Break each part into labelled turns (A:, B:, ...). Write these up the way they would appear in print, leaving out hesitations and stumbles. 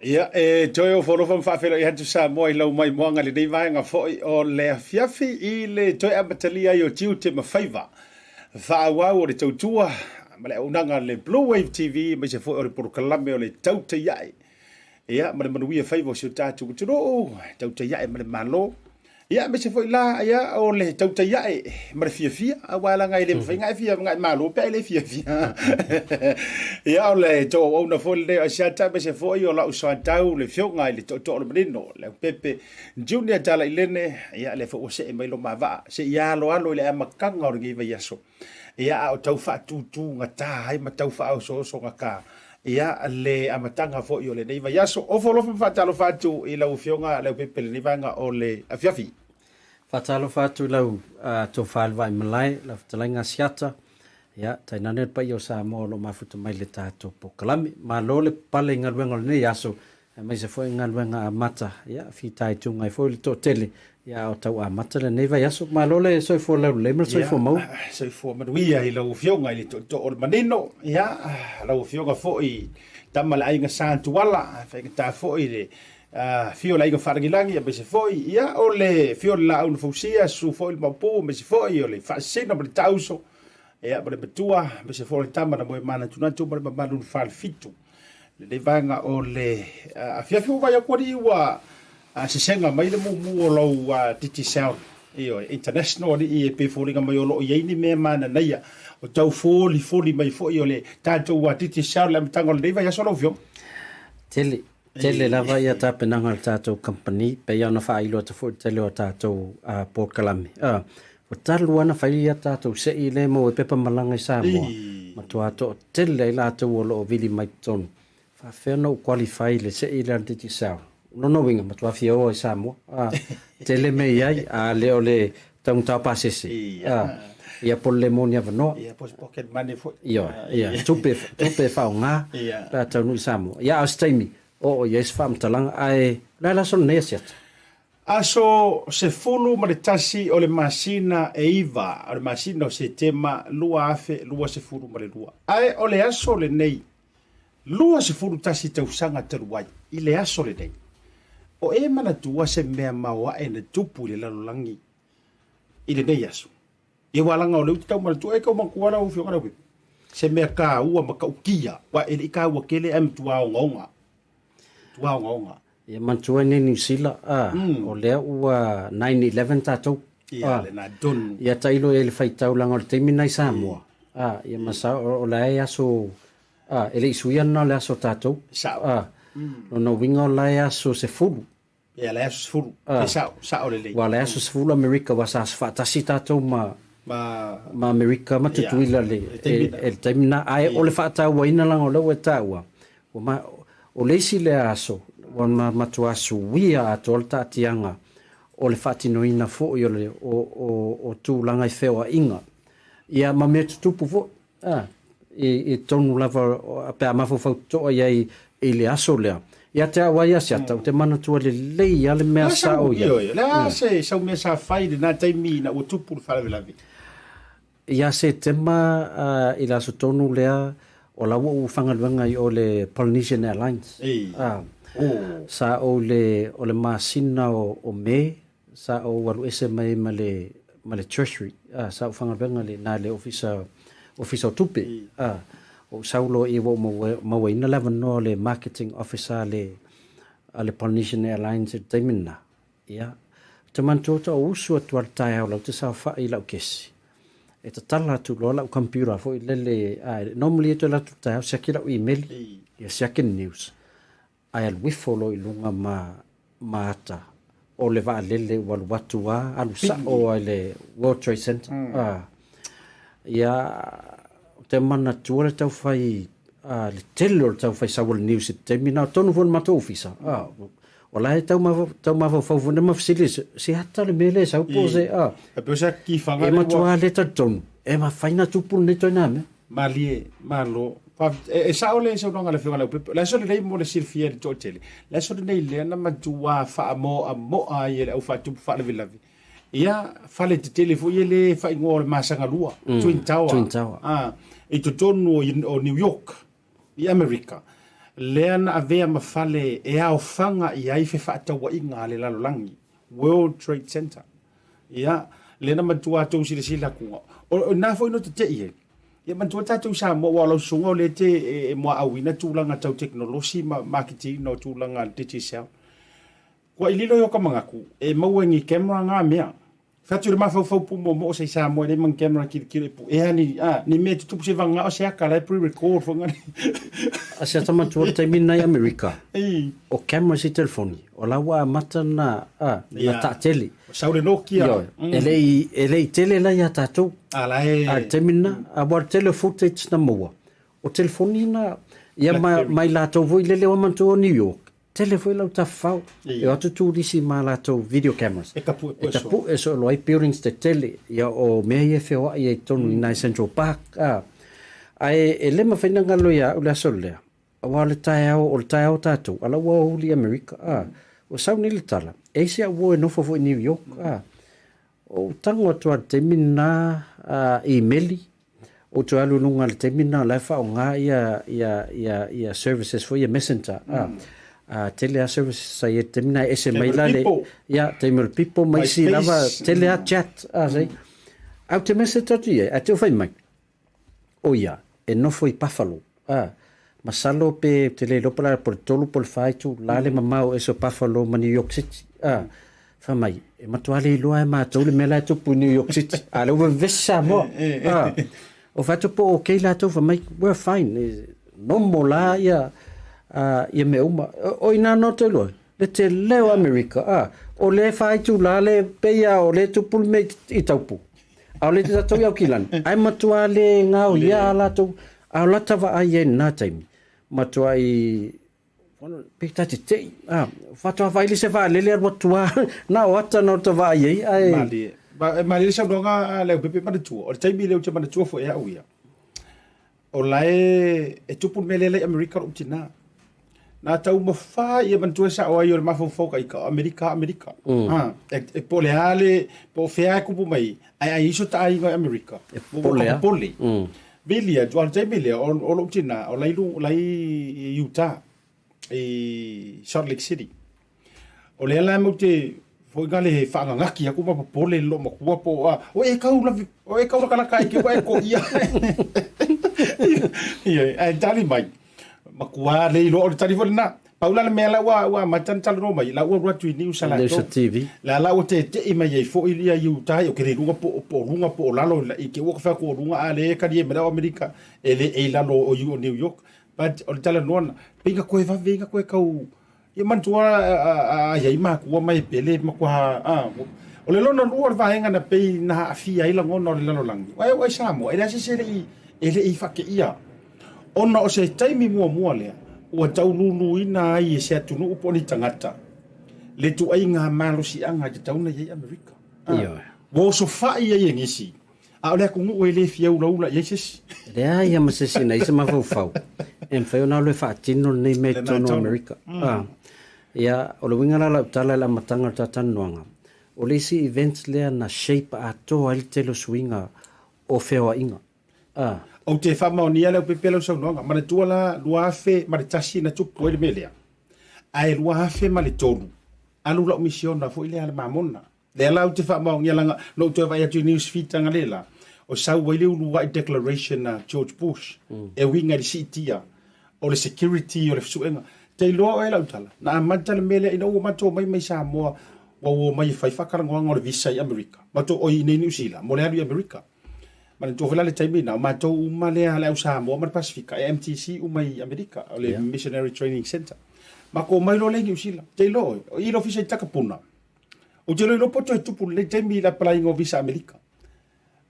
A: Ia, toi o whoro whamwhawhero I hatu Samoa I lau mai moanga le nei vaenga foi o le fiafi I le toi amatalia I o tiu te mawhaiva. Whaawau o le tautua, ma le unanga le Bluwave TV, ma se foi o le porokalame o le Tautai ai. Ia, ma le manuia whaiva o si o tātu kuturo, Tautai ai ma le malo. Ia, me se foi la, ia, o le Tautai ai, ma le fiafia, a wala ngai le mwhainga e fia, ngai malo, pe le fiafia. Ia, o le tō au na foi le Asiata, me se foi o la usantau, le fionga, le tō le manino, Leaupepe Talai Lene, ia, le fo se e mailo mawaa, se ia alo le amakanga o ringi iwa yaso. Ia, o tau wha tūtū ngata, hai ma tau wha au so ngaka. Ia le amatanga fo I o le neiva yaso o folofa fatalo fatu I lau fionga Leaupepe le neivanga o le afiafi.
B: Fatalo fatu lau to falva I malai la talenga Asiata. Ia tainane pa I o Samoa lo mafuta mai le tato po kalami ma lo le pale ngalwenga le yaso mai se foi ngalwenga mata ia fitai tunga foi le to tele ia o tau mata le neiva yaso ma lo le soi fo lau le mal soi fo mau
A: soi fo manuia I lau fionga I le to o manino ia lau fionga fo I tamala ainga santu wala fa ta fo I le fio la inga wharangilangi a me se foi ia o le fio la un fausia su foi mapu me se foi o le fasina me tauso ia me betua me se foi tama na mo mana tunatu me malu fal fitu le vanga o le afia fio vai ko ri wa se senga mai le mu lo titi sound io international I pe folinga mai o lo ye ni me mana na ia o tau foli mai foi o le tato wa titi sound la mtango le vai solo fio
B: Tele lava ia tapenanga le tātou company, pe ia na whailo ta fo tele o tātou Port Kalami. O talu ana whai ia tātou se I le mo e pepa malanga I Samoa. Matua to tele I lātou o lo o vili mai tonu. Whawhena o qualify le se I le antiti sao. Nono winga matua fia o I Samoa. Tele me iai a le o le taung tau pasese. Ia pol le monia vano.
A: Ia pos pocket money fo.
B: Ia, tupe whao ngā. Tātou nui Samoa. Ia au staimi. O yes fam talang ai la son nesiat
A: aso se fulu ma le tasi o le masina e iva o le masina o se tema Luwave lua se fulu ma le lua ai o le aso le nei lua se fulu tasi tausanga taruai I le aso le nei o e mana tua se mea maua e na tupu le lalolangi I le nei aso e walanga o le utau ma le tua e kau makuana u fionga rau se mea ka ua maka ukia wa e le ka ua kele am tua o ngonga Tuaonga.
B: Ia mantua ni New Zealand o lea ua 9/11 tātou.
A: Ia le na dun.
B: Ia tailo e le whaitau langa o le teimi nai Samoa. Ia masa o le aso ele isuia na le aso tātou.
A: Sao.
B: No winga o le aso se fulu.
A: Ia le aso se fulu. Sao le lei.
B: Wa le aso se fulu Amerika wa sa whaatasi tātou ma Amerika ma tutuila le el teimi na ai o le whaatau wa ina langa o leu e tāua. O leisi le aso, wana matua suia ato le tatianga o le whatinoina fo I o tūlanga I whewa inga. Ia ma mea tutupu fo, I tonu lava pe a mafo fautoa I le aso lea. Ia te awa ia siata, o te manatua le lei ale mea sa o ia.
A: Lea se sau mea sa whaide nā taimi na o tupu le whalawilawi.
B: Ia se tema I la so tonu lea, o la u whangaluanga I o le Polynesian Airlines. Sa o le masina o me, sa o walu ese mai ma le treasury. Sa o whangaluanga le na le officer o tupe. O saulo I wo mawaina lava no le marketing officer le Polynesian Airlines taimina. Ia. Te mantota o usu atu al tai au lau te sa wha I lau kesi. E ta tala tu lo la computer fo le normally to la tu ta se ki la email ya second news ai al wifolo I lunga mata o le va le wal watua al sa o le World Trade Center ya te mana tu le tau fai le telo tau fai sa wal news te mina tonu fon mata officer o la tau ma fo fo ma fisilis se hata le mele sa pose
A: e pesa ki fanga
B: e ma tua le ton e ma faina tupu ne to na me
A: malie malo e sa ole se no ngale fenga la so le mo le sirfia de totele la so le le na ma tua fa mo ai le au fa tu fa le vilavi ia fa le tele fo ile fa ngol masanga lua twin tower e to tonu o New York I America lea na avea mafale e ao fanga i ai fe whaatawa inga le lalolangi. World Trade Center. Ia, le na matua tau sila kunga. O na fo ino te ie. Ia matua tau Samoa wala sunga o le te e moa awina tūlanga tau teknolosi marketing no tūlanga digital. Kua ililo yo ka mangaku, e mauengi camera ngā mea. Fatu le mafau pu mo se Samoa le mang camera kiri pu. E ni me tupu se vanga o se aka lai pre-record fo ngani.
B: Asiata matua te mina i Amerika. O camera si telefoni. O lawa mata na ta tele.
A: Saure Nokia.
B: Ele tele la ya tatou.
A: Ala
B: te mina a war tele footage na moa. O telefoni na ia mai latou voi lele o mantu o New York. Tele foi lau tafau. E atu tūrisi ma latou video cameras.
A: E kapu
B: e so loai buildings te tele. Ia o mea ia whewha i e tonu i nai Central Park. E le mawhaina ngalo ia ule aso lea. Awa le tae au o le tae au tātou. Ala ua huli Amerika. O sau ni le tala. E se a ua e nofo fo i New York. O tango atua te mina i meli. O tu alu nunga le te mina lai wha o ngā ia services fo ia messenger. Tele services sa ia te mina e se mai lale. Ia, te mil people mai si lava tele chat. Au te message atu ia. A te o whai mai. O ia, e nofo i Buffalo. Masalo pe te Leaupepe Talai por tolu por faitu lale mamau e so Buffalo ma New York City. Famai, e matuale i loa e mātou le mela e tupu New York City. Ale uwe vesa mo. O fatu po o kei lātou famai, we're fine. Nomo la ia me uma. O ina no te loa. Le te leo Amerika. O le faitu lale peia o le tupu me i taupu. Au le te tatou iau kilani. Ai matuale ngau ia lātou. Au latawa ai e nā taimi. Matua i pita te te. Fatua vai se va lele watua. Na wata no te vai ai.
A: Mali sa donga Leaupepe Manatua. O taimi leo te Manatua fo e au ia. O lai e tupu melele Amerika o tina. Na tau mawha ia Manatua sa o ai o le mawhauwhauka i ka Amerika. E pole ale, po whea kupu mai. Ai iso ta ai ngai Amerika.
B: E pole.
A: Bilia, tu altai bilia, o lo tina, o lai Utah, e Salt Lake City. O le ala mo te, foi gale whaangangaki, aku ma pole lo ma kua po, o e kau la kalaka ki wa e ko ia. Ia, tali mai. Ma kua le lo o tali fo na. Paula le mela wa matan talo mai, la wa ratu ni usala to.
B: TV.
A: La te te mai e fo ilia Utah, o ke runga po lalo i ke wo fa ko runga ale ka di me Amerika, ele e lalo o New York. But o tala non, pinga ko e va venga ko e kau. I man tua ia ma ko mai pele ma ko o le lona lua va henga na pe na afia ila ngona o le lalo langi. Wai Samoa, ele se ele i fa ke ia. Ona o se taimi mua lea. Ua tau nunu ina ai e se atunu upo ni tangata. Le tu ai ngā malosi anga te tauna iei Amerika. Wo so fai iei ngisi. A ole aku ngu e le fia ula iei sesi.
B: Rea ia masesi na isa mawhau. En whai ona ole whaatino nei me tono Amerika. Ia, o le winga la Talai la matanga tatanuanga. O le isi events lea na shape a toa ili telo swinga o whewa inga.
A: O te whamaonia Leaupepe lau saunoanga. Ma le tua la Bluwave ma le Tasi na tupu e le melea. Ai Bluwave ma le tolu. Alu lau misiona fo ile ale mamona. Le lau te whamaonia langa no te vai atu news feed tanga lela. O sau waile ulu wai declaration na George Bush. E winga di sitia. O le security o le fsuenga. Te loa o e lau tala. Na amanta le melea ina ua mato mai Samoa. Wa mai fai whakarangoanga o le visa i Amerika. Mato o i nei New Zealand. Mo le alu i Amerika. Ma le tofela le taimi na ma to uma le ala Samoa ma Pacifica MTC uma i Amerika o le Missionary Training Center ma ko mai lo le New Zealand te lo i lo fisa takapuna o te lo poto tupu le taimi la applying of visa Amerika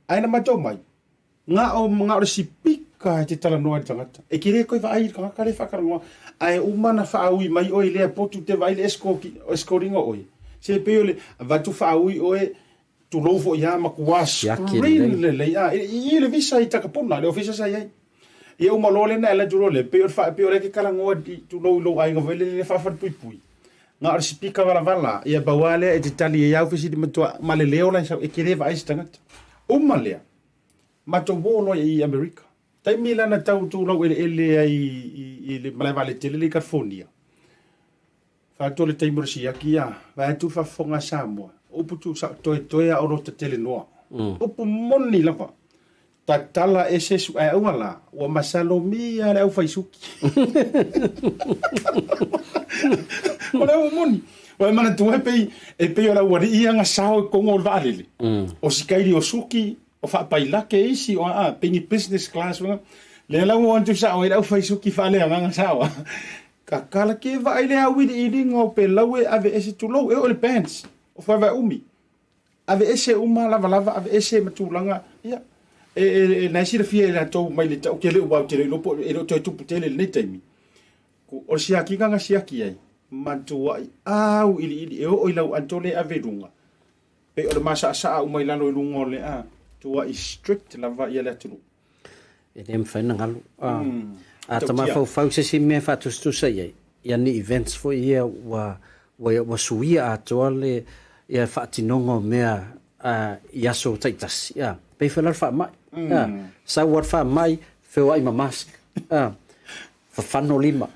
A: ai na ma to mai nga o sipika te tala noa tangata e kire ko vai ka ka le whakarangoa ai uma na whaaui mai o i le potu te vai le escoringa oi se pe le va tu whaaui oe tu lofo ia ma kuas screen le ia i le visa i takapuna le ofisa sa ia e o malole na la juro le pe o le ke kala ngo tu lo ai ngo le fa pui nga ar speaker vala ia bawale e tali ia ofisi di matua maleleo la e kire vai stanga o malea ma to bolo i America Tai mila na tau tu lau ele ai le malai vale tele le California. Fa to le taimur si akia, va tu fa fonga Samoa. Upu tu sa toe a oro te tele noa. Upu moni lava. Ta tala ese su ai wala, wa masalo mia le au faisuki. Ola moni. Wa mana tu e pe ola wari ia nga sao ko ngol vale. O sikairi o suki o fa pailake isi o a pengi business class wa le la mo antu sa o ila faisuki fa le nga sao ka kala ke va ile a widi idi ngo pe lawe ave ese tulo e o le pants o fa va umi ave ese uma lava ave ese matulanga ya e na sira fie la to mai le to ke le wa te lo po e lo to tu putele le taimi ko o sia ki nga sia ki ai matua au ili e o ila antole ave runga pe o le masa sa uma ila lo lungo le a tua is strict lava ia le tulu
B: e dem fa na galu a tama fau se me fa tu sai ia ni events for ia wa suia a tole ia fa tinongo mea ia so taitas ia pe fa fa mai sa war fa mai fe ai ma mask fa fano lima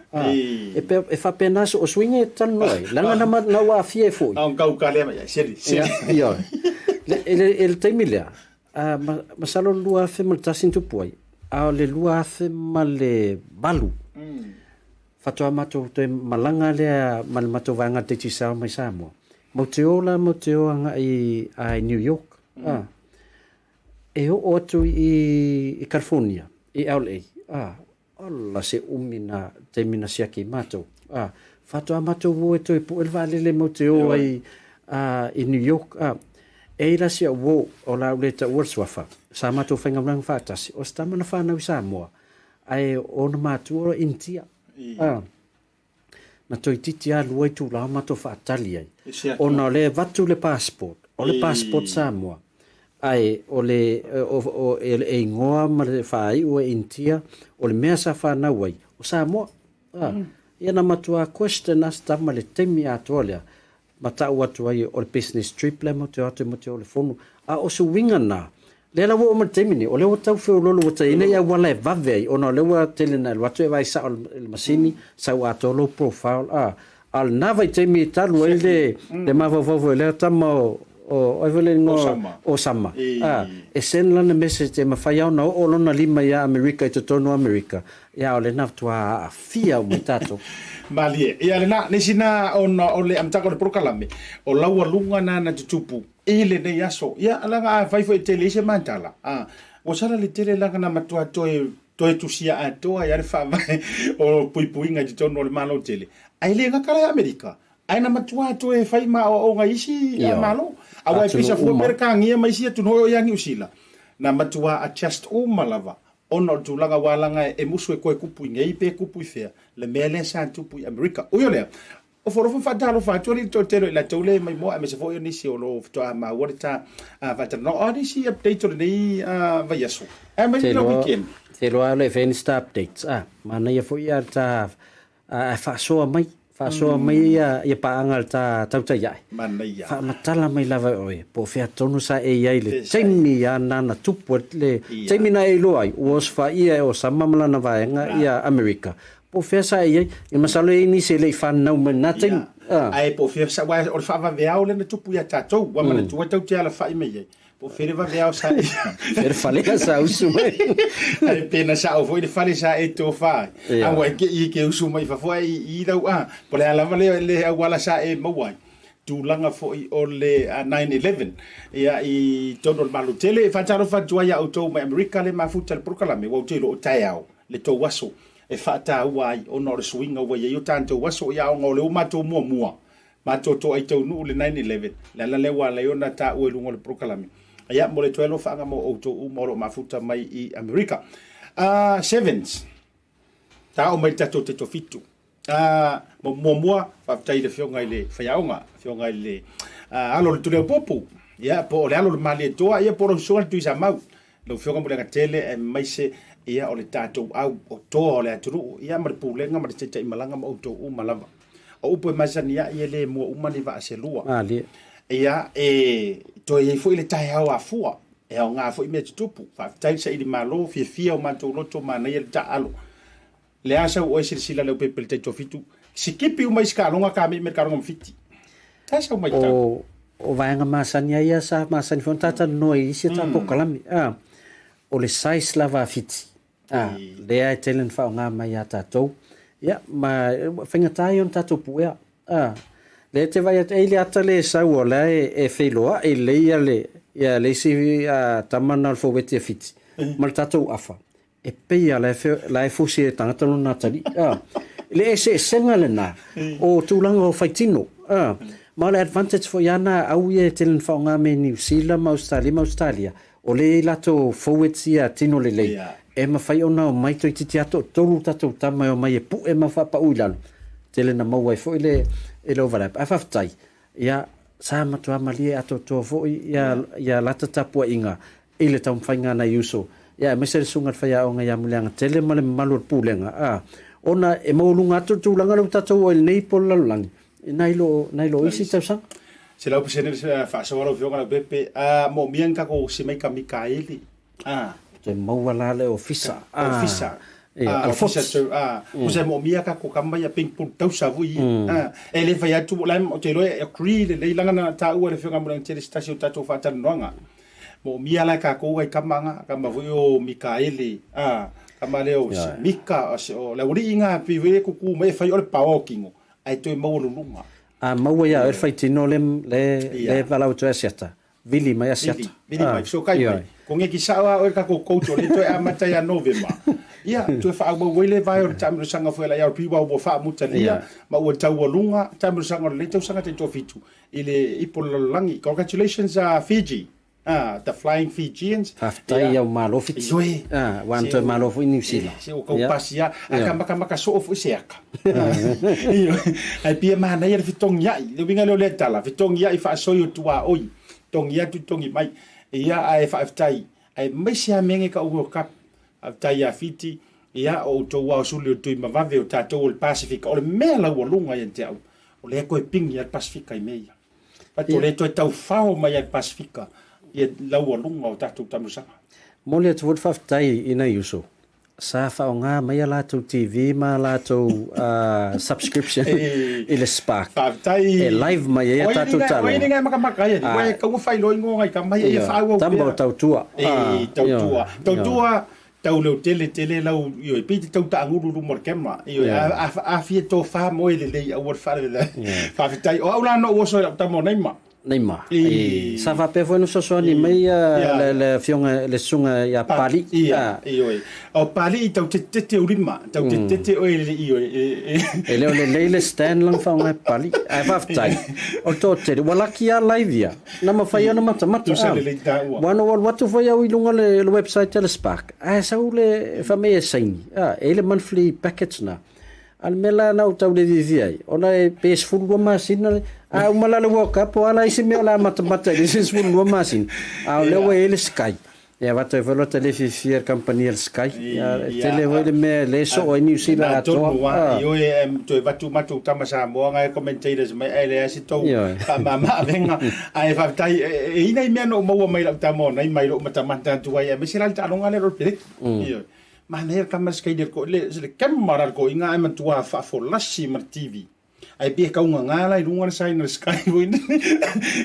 B: e fa penas o swinge tan noi langa na wa fie foi
A: au kau kale mai seri
B: ia el temilea masalo lua fe maltasin tu poi a le lua fe male balu fato mato te malanga le mal mato vanga te tisa mai Samoa moteo anga i New York e o tu i California i LA alla se umina te mina sia ki mato fato mato wo to po el vale le moteo i New York e la sia wo o la leta Worswafa sa mato fenga blang fatasi o sta mana fa na Samoa ai on mato intia na to titia luai tu la mato fa talia ona le vatu le passport o le passport Samoa ai o le o e ngoa ma le fai o intia o le mea sa fa na wai o Samoa ia na matua question asta ma le temi atolia mata watu ai o business trip le mo te le fonu o su winga na le la wo mo temini o le o tau fe lo lo te ina ya wala vave ona le wa telena le watu vai sa el masini sa wato lo profile al nava temi talu le ma vo le tamo o evelyn o sama e sen la message te mafai ona o lona lima ya America i tono America ya o le naftua fia o mitato
A: Malie, ia le na nesina o le amtaka le prokalame o laua lunga na tutupu ile ne yaso ia langa fai foi tele se mantala o sala le tele langa na matua toe tusia a toa ia le fa vai o puipuinga di tono le malo tele ai le nga kala America ai na matua toe fai ma o nga isi malo awa pisa fu merka ngia mai sia tu no yang usila na matua a just o malava ono tu langa walanga e musu e koe kupu ngei pe kupu fea le mele sa tupu America o yo le o foro fa talo fa toli to telo la tole mai mo a me se fo yo ni si o lo to ma wota va ta no odi si update to nei va yeso e mai no weekend
B: te lo ale Insta updates mana ia fo ia ta fa so mai ia pa angal ta Tautai
A: mana ia
B: fa matala mai lava oi po fea tonu sa e ia le temi ya nana tupu le temi na e lo ai was fa ia o samamala na vaenga ia America po fea sa ia e masalo e ni se le fan no na temi
A: ai po fea sa wa o fa va vea o le tupu ia tatou wa mana tu tau te ala fa i mai po fere va vea o sa
B: fere fale sa usu mai
A: ai pena sa o foi de fale sa e to fa a wa ke usu mai fa foi i dau po le ala le wala sa e mawai tu langa foi o le 9/11 ia i tono malu tele fa taro fa tua ya auto mai America le mafuta le prokalame wa telo o taiao le to waso e fa ta wai o no swinga wa yo tanto waso ya o le mato mua mato to ai to nu le 9/11 le wala yo na ta o lu ngol prokalame ia mo le tuelo fa mo auto mo lo mafuta mai i America sevens ta o mai tato te fitu mo fa tai de fionga ile fionga ile alo le tule popo ia po le alo le mali to ia por so tu sa mau lo fionga mo le tele e mai se ia o le tato au o to le atru ia mo pu le ngam te te malanga mo auto malava o upo masania ia le mo umani va se lua
B: ali
A: ia to e foi le tai hawa fua e o ngā fo i mea tutupu whaafitai sa i malo fia o mātou loto mana i ta alo le asa o e sila Leaupepe le taito fitu sikipi umai skalonga ka me karonga mfiti tasa umai tau
B: o vaenga masani ia sa masani fon tata no i se ta po kalami o le size lava fiti le ai telen fa nga mai ata to ya ma finga tai on tatu pu ya le te vai at ele ata le sa o la e feloa e le ia le si tamana fo vete fiti mal tatu afa e peia la e fusi e tangata no natali le se senga le na o tulanga o faitino ma le advantage fo yana au e telen fa nga me New Zealand ma Australia o le lato fowetsia tino le lei e ma fai ona o mai toi titi ato tolu tatou tama o mai e pu e ma fa pa uilano tele na mau ai fo ile overlap a faftai ia sa matua mali ato to fo ia lata tapua inga ile tam fainga na yuso ia mesel sunga fa ia o nga mulanga tele male malur pulenga ona e maulunga ato tulanga lo tatou el nei pol langi nailo isi tausa
A: se lau pesene fa so wala fionga Leaupepe mo mianga ko se mai ka Mikaeli
B: te mawala le ofisa
A: ofisa usa mo miaka ko kamba ya ping pul tau savui ele fa ya tu la o te lo agree le langa na ta u le fionga mo te station tatou fa tan noanga mo miala ka ko ai kamanga kamba o Mikaeli kamba le o mika o la uri inga pive ku mai fa yo le paokingo ai to mo lunga
B: mau ia e fai tino le valau to Asiata vili mai Asiata
A: vili mai so kai mai ko nge ki sawa o ka ko to le to a mata ya November ia to fa mo wele vai o tamro sanga foi la ya piwa o fa mutalia ma o tau lunga tamro sanga le to sanga te to fitu ile ipol langi congratulations Fiji the flying Fijians
B: tai ia malo fiti wan to malo fo New Zealand
A: se o ko pasia aka so fo seaka ai pia mana ia fitong ia le winga le tala fitong ia I fa so yo tua oi tong ia tu tong mai ia ai fa tai ai mai sia menge ka o kap tai ia fiti ia o to wa sulio tu ma va ve o tato o Pacific o le mela o lunga ia te o le ko ping ia Pacific ai meia pa to le to tau fa o mai Pacific ia lau lunga o tatou tamusanga
B: mole tu vot faftai ina yuso sa fa nga mai la tu TV ma la tu subscription ile spark
A: faftai
B: live mai ia tatou talo
A: wai ninga maka ia wai ka u fai lo ngo ngai ka mai ia fa o
B: tambo tautua
A: tau le tele lau yo piti tau ta nguru mor kema yo a fie to fa mo ile le o fa le faftai o la no wo so ta mo
B: Neima. Sa va pe foi no so ni mai le fionga le sunga ya pali.
A: O pali tau te urima, tau te o
B: le stand lang fa ngai pali. Ai va tai. O to te wala ki a live ya. Na ma fa na mata. Wano what foi ya ilunga le website le Spark. Ai sa le fa me saini. Ele monthly package na. Al mela na tau le viviai. Ona e peaceful wa masina umala le woka po ala isi me ala mata peaceful wa masin. Le wa ele sky. Ya va te velo tele fier company el sky. Tele wa le me le so o New Zealand to.
A: Yo to va tu matu tama Samoa ngai commentators mai ele asi to. Mama venga ai va tai ina me no mo mai la tamo nai mai lo mata mata tu ai me siral ta longa le ro maner kamas kai der ko le kamera ko inga ai mantua fa Folasa mar TV ai be ka unga ngala I lunga sai na sky win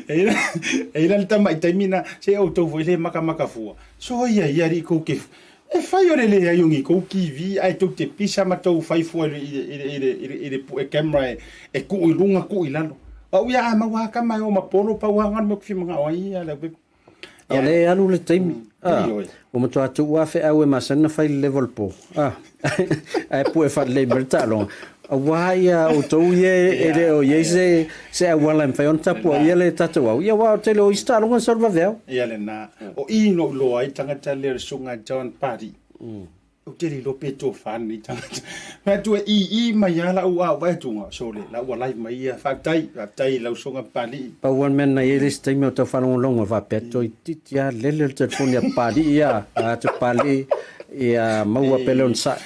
A: ele ta mai termina se auto voile maka fu so ia ri ko ke e fai ore le ayungi ko ki vi ai to te pisa ma to fai fu ele camera e ku lunga ku ilalo o ia ma wa ka mai o ma polo pa wa ngan mo fi mga ai ala be
B: ale alu le taimi o mo toa tu wa fe awe masana fai level po ai pu e fa le bertalo wa ia o to ye ele o ye se wala fai on tapu ia le tatu ia wa te lo istalo ngon sorva veo
A: ia le na o ino lo ai tanga tale sunga John Party o te lo peto fan ni tanga ma tu mai ala o wa tunga so le la wa live mai ia fa tai la sunga pali
B: pa one man na ele stai me to fa longa va peto titia le telefone pali ia tu pali ia maua pele on sa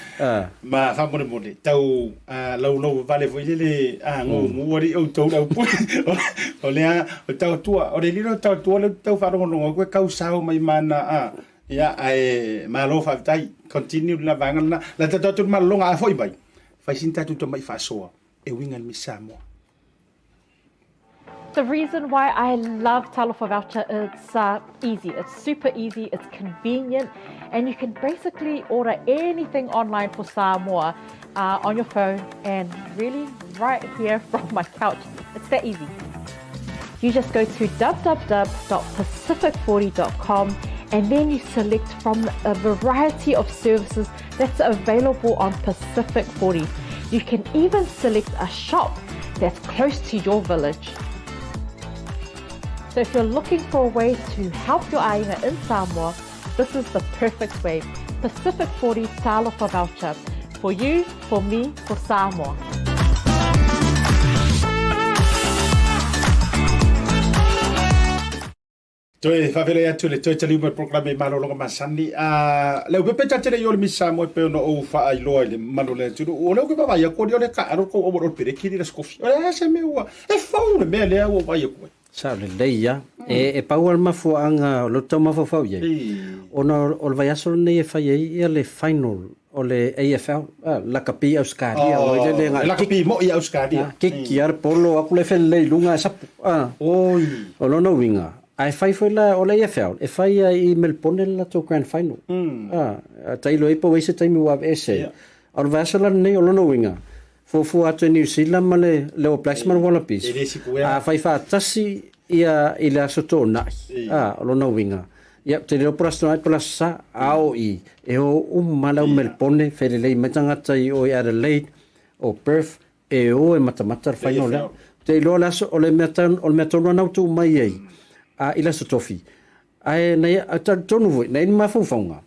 A: ma fa mo tau lo vale foi le ngo ori o tau au o le o tau tua o le liro tau tua le tau fa no ko kausao mai mana ia ai malo fa tai continue la vanga la tatu malonga foi bai fai sinta tu mai fa soa e winga mi Samoa.
C: The reason why I love Talofa Voucher, it's easy. It's super easy, it's convenient, and you can basically order anything online for Samoa on your phone and really right here from my couch. It's that easy. You just go to www.pacific40.com and then you select from a variety of services that's available on Pacific 40. You can even select a shop that's close to your village. So if you're looking for a way to help your ainga in Samoa, this is the perfect way. Pacific 40 Talofa Voucher. For you, for me, for Samoa.
A: Toi favela atu le toi tali mo programe malolo masani Leaupepe Talai Lene mi Samoa pe no o fa ai loa le malole tu o le ko ba ya ko le ka ro ko o mo pere ki le skofi o se me wa e fa o me le o ba ya ko
B: sa le leia e power mafu anga lo toma fo ye ona o vai aso ne fa ye le final o le AFL la kapi Australia o le
A: la kapi mo i Australia
B: ke kiar polo aku le fel le lunga sa
A: oi
B: o lo no winga ai fai foi la o le AFL e fai I Melbourne la to grand final tai lo ipo wese tai mi wa ese o vai aso la ne o lo no winga fu atu New Zealand ma le o Blacksman Wallabies fai fa tasi ia ila soto na lo no winga ia te lo prasto ai pla sa au I e o mala o Melbourne fere le matanga tai o Adelaide o Perth e o e matamata final te lo la o le metan o le meton na tu mai ai ila sotofi ai nei ata tonu voi nei mafufonga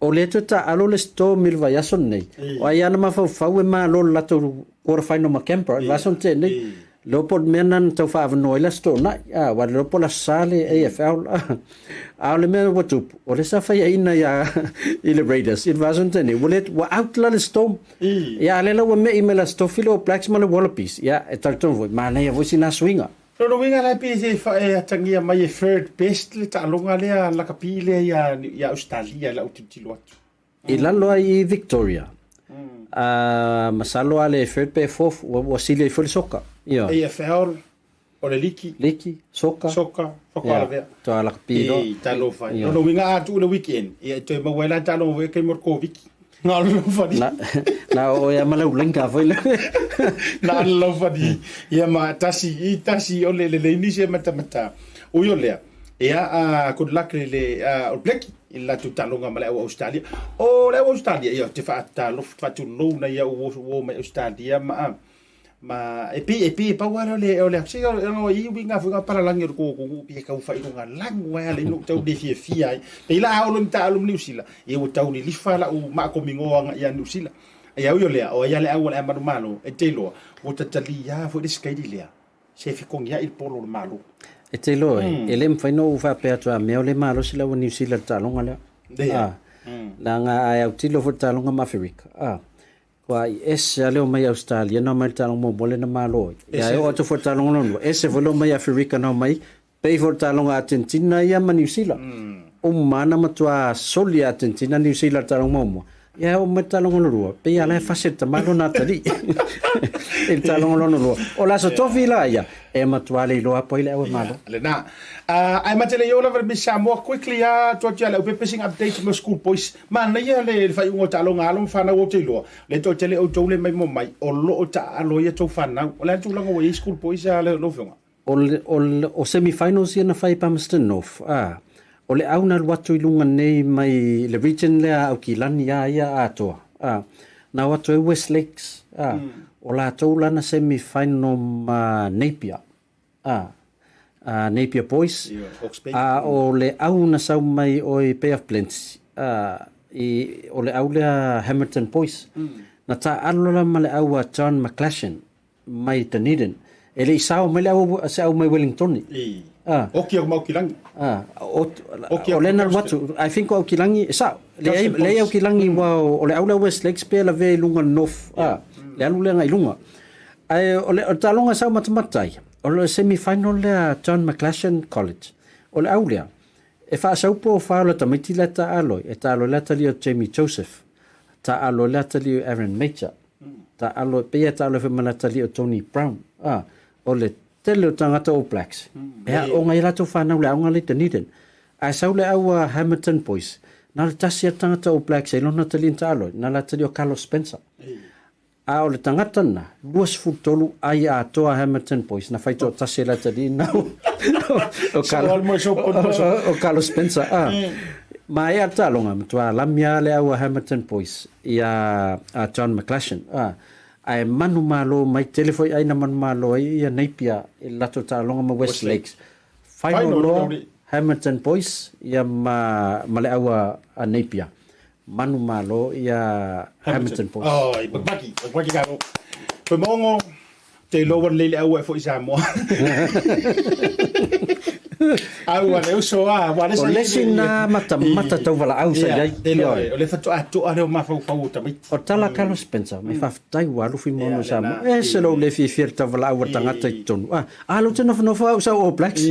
B: o le ta alo le sto mil vai aso nei o ai ana mafau e ma lo la to quarter final ma camper va son te nei lo pod menan to fa no la sto na wa lo po la sale AFL le me watu o le sa fa ina ya ile Raiders it wasn't te nei wolet wa out la le sto ya le lo me email sto filo Blacksman Wallabies ya ta ton voi ma nei vo sina swinga
A: no winga la pi se fa tangia mai third best le ta longa le la kapi le ya Australia la utitilo atu
B: ila lo ai Victoria masalo ale third pe fourth wasile for soka
A: ia AFL o le liki
B: soka
A: la vea
B: to ala kapi
A: no ta lo fa no winga atu le weekend ia to ma wela ta lo we ke morko viki na lo fa
B: na o ya mala ulenga foi
A: na lo fa di ia ma tasi o le ni se mata o yo le ia good luck le o black illa tu talonga mala o Australia ia te fa ta lo fa tu no na ia o mai Australia ma e pi pa wala le se no I winga fu para langi ko pi ka fa nga lang wa le no tau de fia ai pe la o lo ta lo New Zealand e o tau ni lifa la o ma ko mingo nga ia New Zealand ia o le o ia le au le malo e te lo o ta tali ya fu de skai le se fi kong ya il polo malo
B: e te lo e le mfa no fa pe atu me o le malo sila o New Zealand ta longa le la nga ai au tilo fu ta longa Africa kwa ese ale o mai Australia no mai ta longa mo le na malo ya o to fu ta longa no ese fu lo mai Africa no mai pe fu ta longa Argentina ia ma New Zealand o mana matua soli Argentina New Zealand ta longa mo ya o metalong lo pe ya la faceta malo na tali el talong lo o la so tofila ya e matuale lo apo ile o malo
A: le na ai matele yo la ver mi Samoa quickly ya to ya Leaupepe sing update mo school boys man ya le fa un talong along fa na o te lo le to tele o tole mai mo mai o lo ta alo ya to fa na o la tu lang o school boys ya le lo fonga
B: o semifinals ya na fa pa Mstenof o le auna watu I lunga nei mai le region lea au ki lani ia atoa. Na watu e West Lakes. O la tau lana semi-final Napier. Napier Boys. O le auna sau mai o I Bay of Plenty. O le au lea Hamilton Boys. Na ta alola ma le aua John McClashen mai Dunedin. Ele isao mai au mai Wellington.
A: O kia o Maukilangi.
B: O lena watu, I think o Kilangi, sao, le au Kilangi o le aula West Lakes pe la ve lunga North, le alu le ngai lunga. Ai o le talonga sao matamatai, o le semi-final le John McClashan College, o le aulea, e wha saupo o wha le tamaiti le ta aloi, e ta alo le tali o Jamie Joseph, ta alo le tali o Aaron Major, ta alo, pe ta alo whamana tali o Tony Brown, o le tele o tangata All Blacks. Ea o ngai rato whanau le aunga le Dunedin. A sau le au Hamilton Boys. Nā le tasi a tangata All Blacks e lona tali in tāloi. Nā la tali o Carlos Spencer. A o le tangata na, luas futolu ai a toa Hamilton Boys. Na whaito o tasi la tali na o Carlos Spencer. Ma e a tālonga, matua lamia le au Hamilton Boys. I a John McClashan. Ai manu malo mai telefoi ai na manu malo ai ia Napier e lato talonga ma West Lakes. Final law Hamilton Boys ia ma le aua a Napier. Manu malo ia Hamilton Boys.
A: Oh, baki karo. Pemongo te lower lele aua fo Samoa. Au ane uso wane
B: sa lesina mata tau wala au sa dai.
A: O le fatu atu ane ma fau tamai.
B: O tala Carlos Spencer mai fafutai wa lufi mono Samoa. E se lo le fifir tau wala au tangata i tonu. Alo tena no fa sa All Blacks.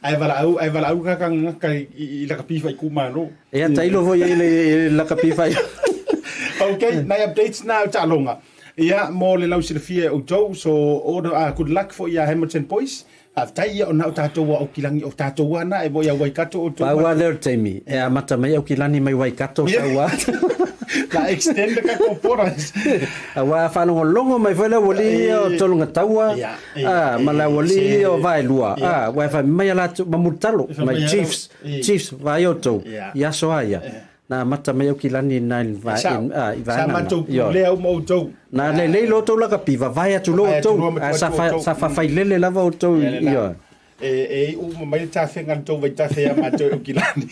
A: Ai wala au ka i la kapifa i kumano.
B: E tailo vo i la kapifa.
A: Okay, na updates na talonga. Ia mo le lau silafia o tau so order good luck for ia Hamilton Boys. Aftai o na tatou o Kilangi o tatou ana e mo ia Waikato o
B: tau. Wa le temi e mata mai o Kilani mai Waikato sa wa.
A: La extend ka ko poras.
B: Wa fa no longo mai foi la woli o tolunga taua. Mala woli o vai lua. Wa fa mai la mamutalo mai Chiefs vai o tau. Ya so aya. Na mata mai o Kilani na vai
A: sa matou le au mo tau.
B: Na le lo tau la kapiva vai atu lo tau. Sa fa fai lele lava o tau ia.
A: O mai ta fenga tau vai ta fea matou o Kilani.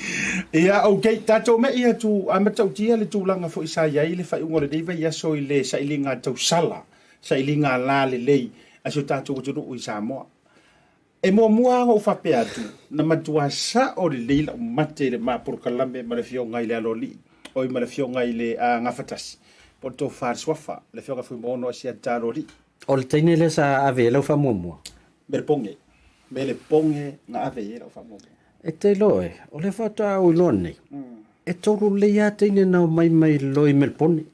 A: Ia okay tatou me ia tu amatau tia le tulanga fo isa ia ile fai ngole dei vai so ile sa ilinga tau sala. Sa ilinga la le lei aso tatou tu o Samoa. E mua o whape atu, na matua sa o le leila o mate le maa porkalame ma le fio ngai le aloli, oi ma le fio ngai le ngafatasi. Po tō whariswafa, le fio ngafui mono Asiata Pio.
B: O le teine le sa ave lau wha mua?
A: Me le ponge na ave e lau wha mua.
B: E te loe, o le whata au ilone. E tōru le ia teine nao mai loi Melpone.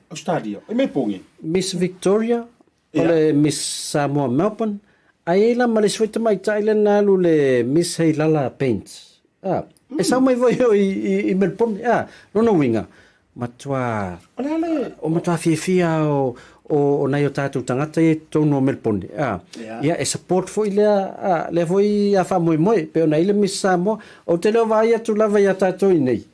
A: Australia, e me ponge?
B: Miss Victoria, o le Miss Samoa Melbourne, ai la male sweta mai Thailand na lu le Miss Heilala Paints. E sa mai voi i Melbourne. No winga. Matua. O matua fia o nai o tātou tangata e tōno Melbourne. Ia e support foi le foi a fa moi pe ona ile Miss Samoa o te leo vai atu lava ia tātou nei.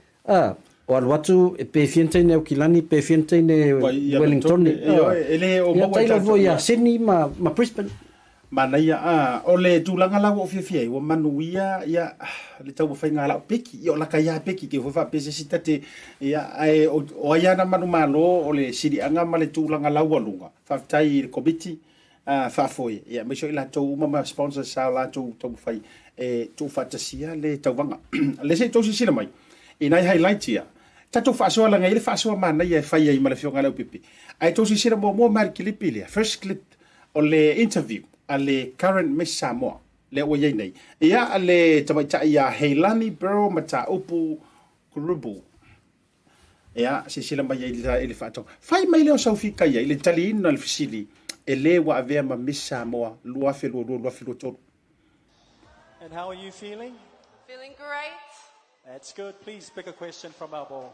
B: O alwatu e pe fiente ne o Kilani pe fiente ne Wellington.
A: Ele o
B: mo ia voi a Sydney ma Brisbane.
A: Mana ia o le tulanga la o fia o manuia ia le tau fai ngala peki o la kaya peki ke fa pese sitate ia ai o ia na manu malo o le siri anga ma le tulanga la walunga fa tai committee fa foi ia me so ila tau mama sponsor sa la tau fai tu fa tasia le tau vanga le se tau sila mai ina highlight ia tatu fa so la ngai fa so mana ia fai ai ma le fio ngala pipi ai tau sila mo mar clip first clip o le interview ale current Miss Samoa le o ye nei ia ale tamaita ia Heilani bro mata upu kurubu ia se sila mai ile fato fai mai le so fika ia ile tali no le fisili ele wa ave ma Miss Samoa Luwave to.
D: And how are you feeling?
E: Feeling great.
D: That's good. Please pick a question from our bowl.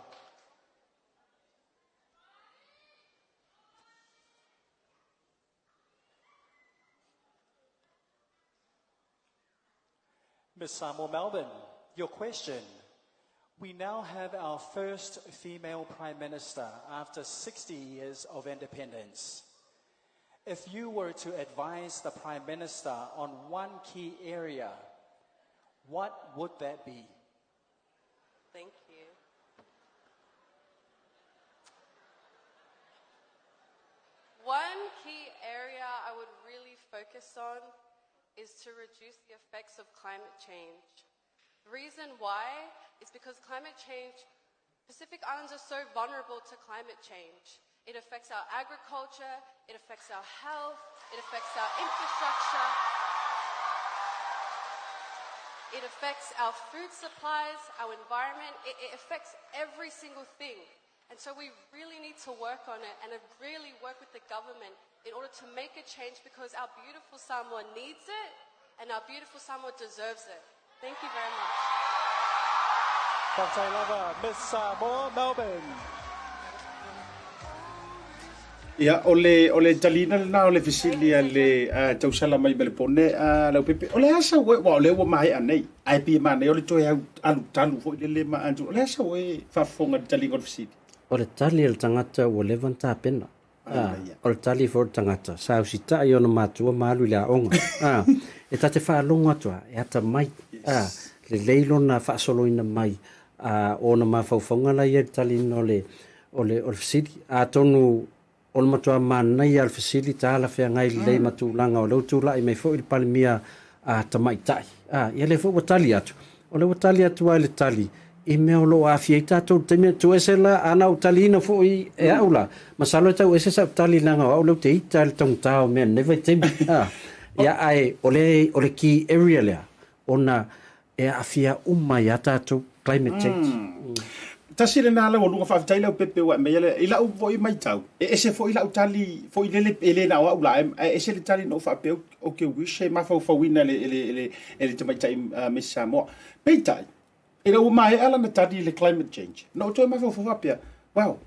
D: Ms. Samoa Melbourne, your question. We now have our first female Prime Minister after 60 years of independence. If you were to advise the Prime Minister on one key area, what would that be?
E: Thank you. One key area I would really focus on is to reduce the effects of climate change. The reason why is because climate change, Pacific Islands are so vulnerable to climate change. It affects our agriculture, it affects our health, it affects our infrastructure, it affects our food supplies, our environment, it affects every single thing. And so we really need to work on it and really work with the government in order to make a change because our beautiful Samoa needs it and our beautiful Samoa deserves it. Thank you very much.
D: Tautai lava, Miss Samoa, Melbourne.
A: Ia, ole talina na ole fisili ale tausala mai Melbourne Leaupepe. Ole asa we wa ole wa mai anei. Ai pi mana ole toi alu talu fo le ma antu. Ole asa we fa fonga talinga fisili.
B: Ole tali el tangata o levan ta pena. Ole tali for tangata. Sa usita i ona matua malu la onga. E tate fa longa toa e ata mai. Le leilo na fa solo ina mai. Ona ma fa fonga la ye tali no ole fisili. A tonu on matua manai al fisili ta la fe ngai le matulanga o lo tula i me fo il palmia tamai tai. Ia le fo watali atu. Ole watali atu ai le tali. I mea o lo a fieta to te mea tu ese la ana utalina fo i e aula. Masalo e tau ese sa utali langa o lo te ita le tong tau mea neva te mea. Ia ai ole ki area lea. Ona e a fia umai ata to climate change.
A: Tasi le nala o lunga whaafitai Leaupepe wa mea le ila u foi mai tau. E ese foi ila utali foi lele ele na wa ula e ese le tali no whaapeo o ke wishe ma whauwhawina le tamaitai Miss Samoa. Peitai. Ira o mai ala na tadi le climate change. No toi ma whauwhawapea. Wow.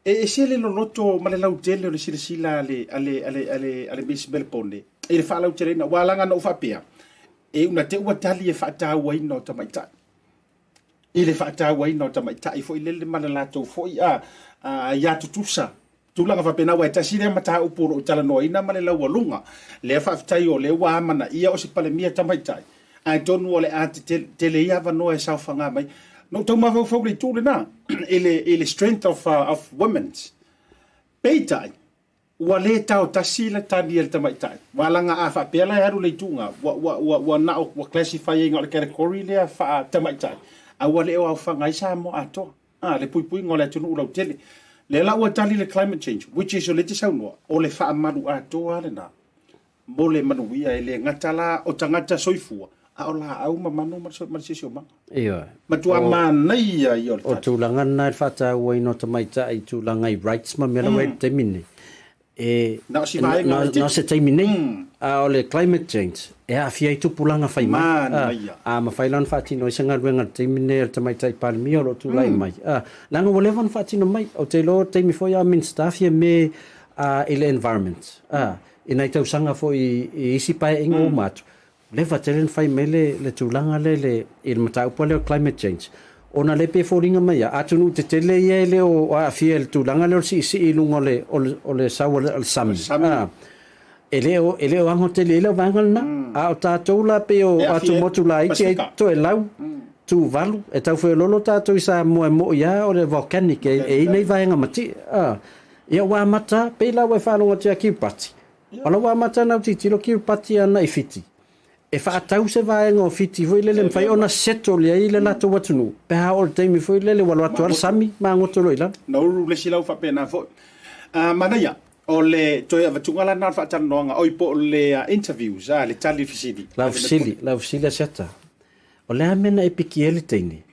A: E ese le loto ma le lau tele o le sila ale Miss Melbourne. E le whaalau tere na walanga no whaapea. E una te ua tali e whaatawa ina o tamaitai. I le whaatawa ina o tamaitai fo i lele mana lato fo i ia tutusa. Tūlanga whapena wa e tasire mataha uporo o tala noa ina ma le lau alunga. Le whaafitai o le ua amana ia o se palemia tamaitai. Ai tonu o le ate tele ia vanoa e sauwhanga mai. No tau mawhau whau le tūle na. Ele strength of women's. Peitai. Ua le tau tasi le tani e le tamaitai. Walanga a whapela e aru le tūnga. Wa nao wa classify inga o le category lea wha tamaitai. A ua le o au whangai Samoa atoa. Le pui ngole atunu ulau tele. Le la ua tali le climate change, which is o le te saunua. O le wha maru atoa le na. Mo le manuia e le ngatala o tangata soifua. A o la au ma manu marisisi o manga.
B: Iyo.
A: Matua manai a i o le
B: o tūlanga nai whata ua ino tamaita i tūlanga i rights ma mera wei te mine.
A: Na o si vai ngā
B: se te mine. O le climate change. E a fia i tupulanga whai mai. A ma whailan whatino i sanga ruenga te mine te mai tai palmi o lo tūlai mai. Langa o levan whatino mai. O te lo te mi foi a minstafia me ile environment. I nei tau sanga fo i isi pai ingo o matu. Lewa te ren whai mele le tūlanga le il mataupa leo climate change. Ona le pe fōringa mai a atunu te tele ia le o a fia le tūlanga leo si i lunga o le sawa le sami. E leo ango te leo vangal na. A o tātou la pe o atu motu la iti e to e lau. Tu valu. E tau whai lolo tātou i sa moe mo ia o le volcanic e inei vaenga mati. Ia wā mata pe la wai whanonga te a kiupati. Ona wā mata nau titilo kiupati ana i fiti. E whaatau se vaenga o fiti foi lele mwhai ona seto lea i le lato watunu. Peha o le teimi foi lele walo atu ala sami ma ngotolo ilan.
A: Nauru le silau whapena foi. Manaia, o le toi avatungala na whaatana noanga oipo le interviews, le tali fisili.
B: Lau fisili Asiata. O le amena e piki ele teine.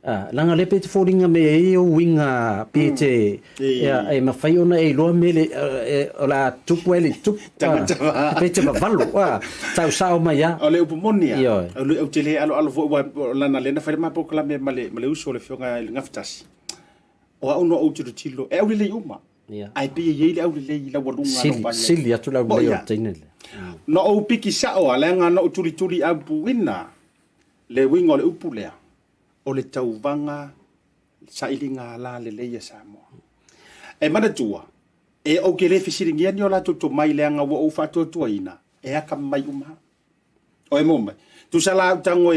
B: Langa lepe te fōringa me e o winga pe te e mawhai ona e loa mele o la tupu ele tupu pe te mawalo tau sao mai a
A: o le upumoni o te le alo fo lana lena whaere mapokala me male uso le whionga ngafitasi o au no au tiro tilo e au le uma ai pe ye le au le la walunga
B: sili atu la le o teinele
A: no au piki sao a lenga no turi au puina le winga o le upulea o le tauvanga sa ilinga la le leia Samoa. E manatua, e o ke le fisiringia ni o la to mai leanga wa o fato tuaina, e aka mai uma. O e momai, tu sa la au tango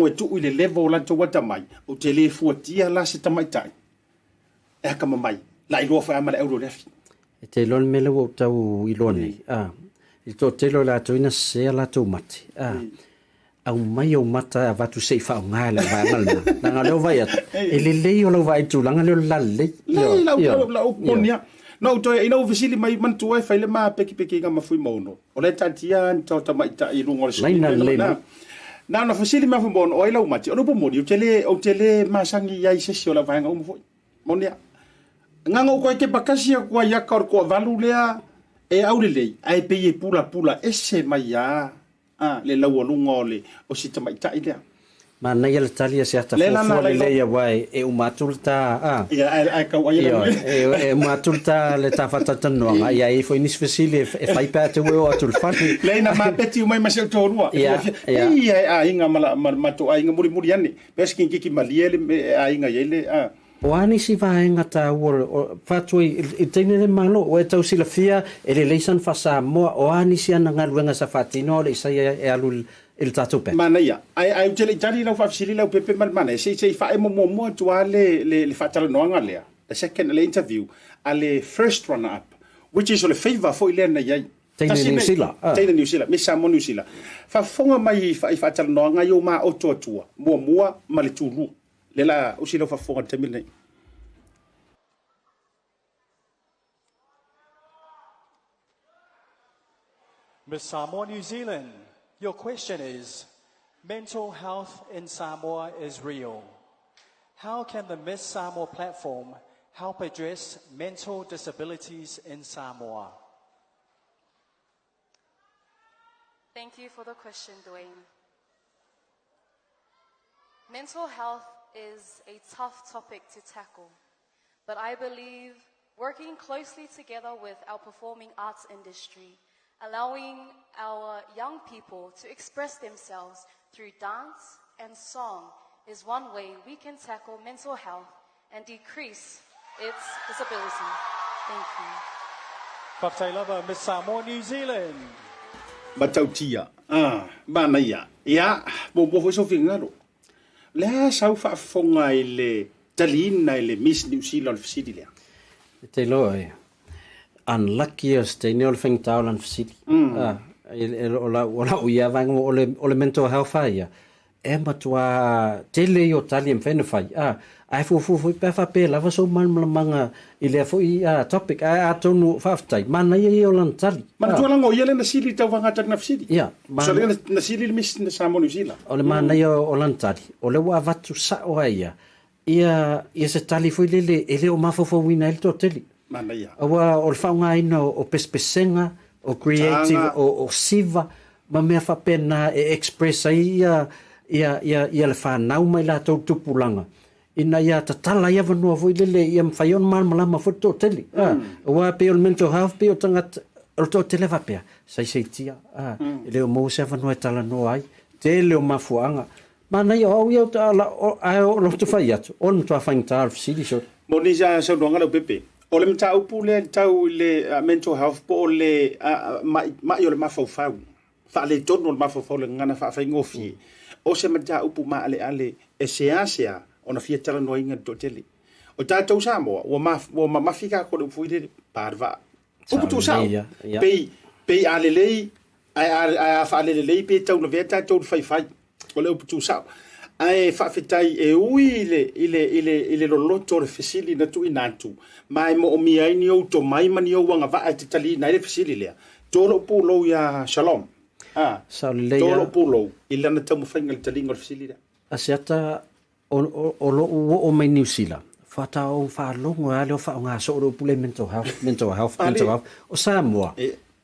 A: e tu i le level la to wata mai, o te le fuatia la se tamaitai. E aka mai, la i roa wha amara euro refi.
B: te lon mele o tau I loni I to te lo la toina se la to mati au mai o mata a vatu sei fa ngale va ngal na ngale vai ele le o lo vai tu langa le la le
A: la o ponia no to ina o visili mai man tu ai faile ma peki nga mafui mono o le tatia to ta mai ta I lungo le na visili ma fu mono o ila o mati o lo pomodi o tele masangi ai se o la vai nga o mo monia nganga ko ke bakasi ko ya ka ko valu lea e au le ai pe pula ese mai ya le lau lungo le o si tamai ta idea
B: ma na yel talia se ata fo le ya wai e umatulta
A: ai ka wai
B: e umatulta le ta fata tano ai ai foi nis facile e fai parte o atul fati
A: le na ma peti mai ma se to rua ai inga ma to ai inga muri ani peskin kiki maliele ai inga yele
B: o ani si vaenga ta o fatui I tene le malo o e tau sila fia e le leisan fa Samoa o ani si ana ngaluenga sa fatino le isa e alu il Taupea
A: mana ia ai utele tali la fa sili la pepe mana se fa e mo tu le fa tala no ngale the second le interview ale first runner up which is le favor for ile na ia
B: tene New Zealand
A: me Samoa New Zealand fa fonga mai fa tala no nga yo ma o totua mua ma le tulu Lela usilo fa fonga temile
D: Miss Samoa, New Zealand, your question is, mental health in Samoa is real. How can the Miss Samoa platform help address mental disabilities in Samoa?
E: Thank you for the question, Dwayne. Mental health is a tough topic to tackle, but I believe working closely together with our performing arts industry, allowing our young people to express themselves through dance and song is one way we can tackle mental health and decrease its disability. Thank you.
D: Tautai lava, Miss Samoa, New Zealand.
A: Matautia, mana ia. Ia, mo foi so fingaro. Le sau fa fonga ile talina ile Miss New Zealand City le.
B: Te loe. Unlucky as te neol fing taulan City. Ola uia vang ole mental health ia. E matua tele yo tali mfene fai. Ai fu pe fa pe lava so man manga ile fo topic a tonu faftai. Mana ia olan tali.
A: Man tu lango ia na City tau vanga tak na City.
B: Ja.
A: So le na City Miss na Samoa New Zealand.
B: Ole mana ia olan tali. Ole wa vatu sa o ia. Ia se tali foi lele ele o mafofo wina el to tele.
A: Mana ia.
B: Awa o faunga ino o pespesenga o creative o siva ma mea fa pena e express ia le whanau mai la tau tupulanga. Ina ia tatala ia vanua foi lele ia mwhaion malama foi to tele. Awa pe o mental health pe o tangat o to tele vapea. Sai tia. Ele o mou se vanua tala no ai. Tele o mafuanga. Mana ia au ia o lo tu fai atu. O no tu afang tal fsidi so.
A: Moni ja so donga Leaupepe. O le mta upu le tau le mental health po le ma yo le mafau fau. Fa le tono le mafau fau le ngana fa fa ngofi. O se mta upu ma ale e sea ona fia tala no inga do tele. O tau Samoa o mafika ko le fuide parva. Upu tu sa. Pe ale ai fa ale le pe tau no veta tau fai. O le upu tu sa. Ai fa fitai e ui ile loloto le fesili na tu inatu mai mo mi ai ni o to mai mani o wanga va te tali na le fesili le tolo pulo ya shalom
B: sa le
A: tolo pulo ila na tamu fainga le tali ngol fesili le
B: asiata o lo o mai New Zealand fata o fa longo ale o fa nga so ro pule mental health o Samoa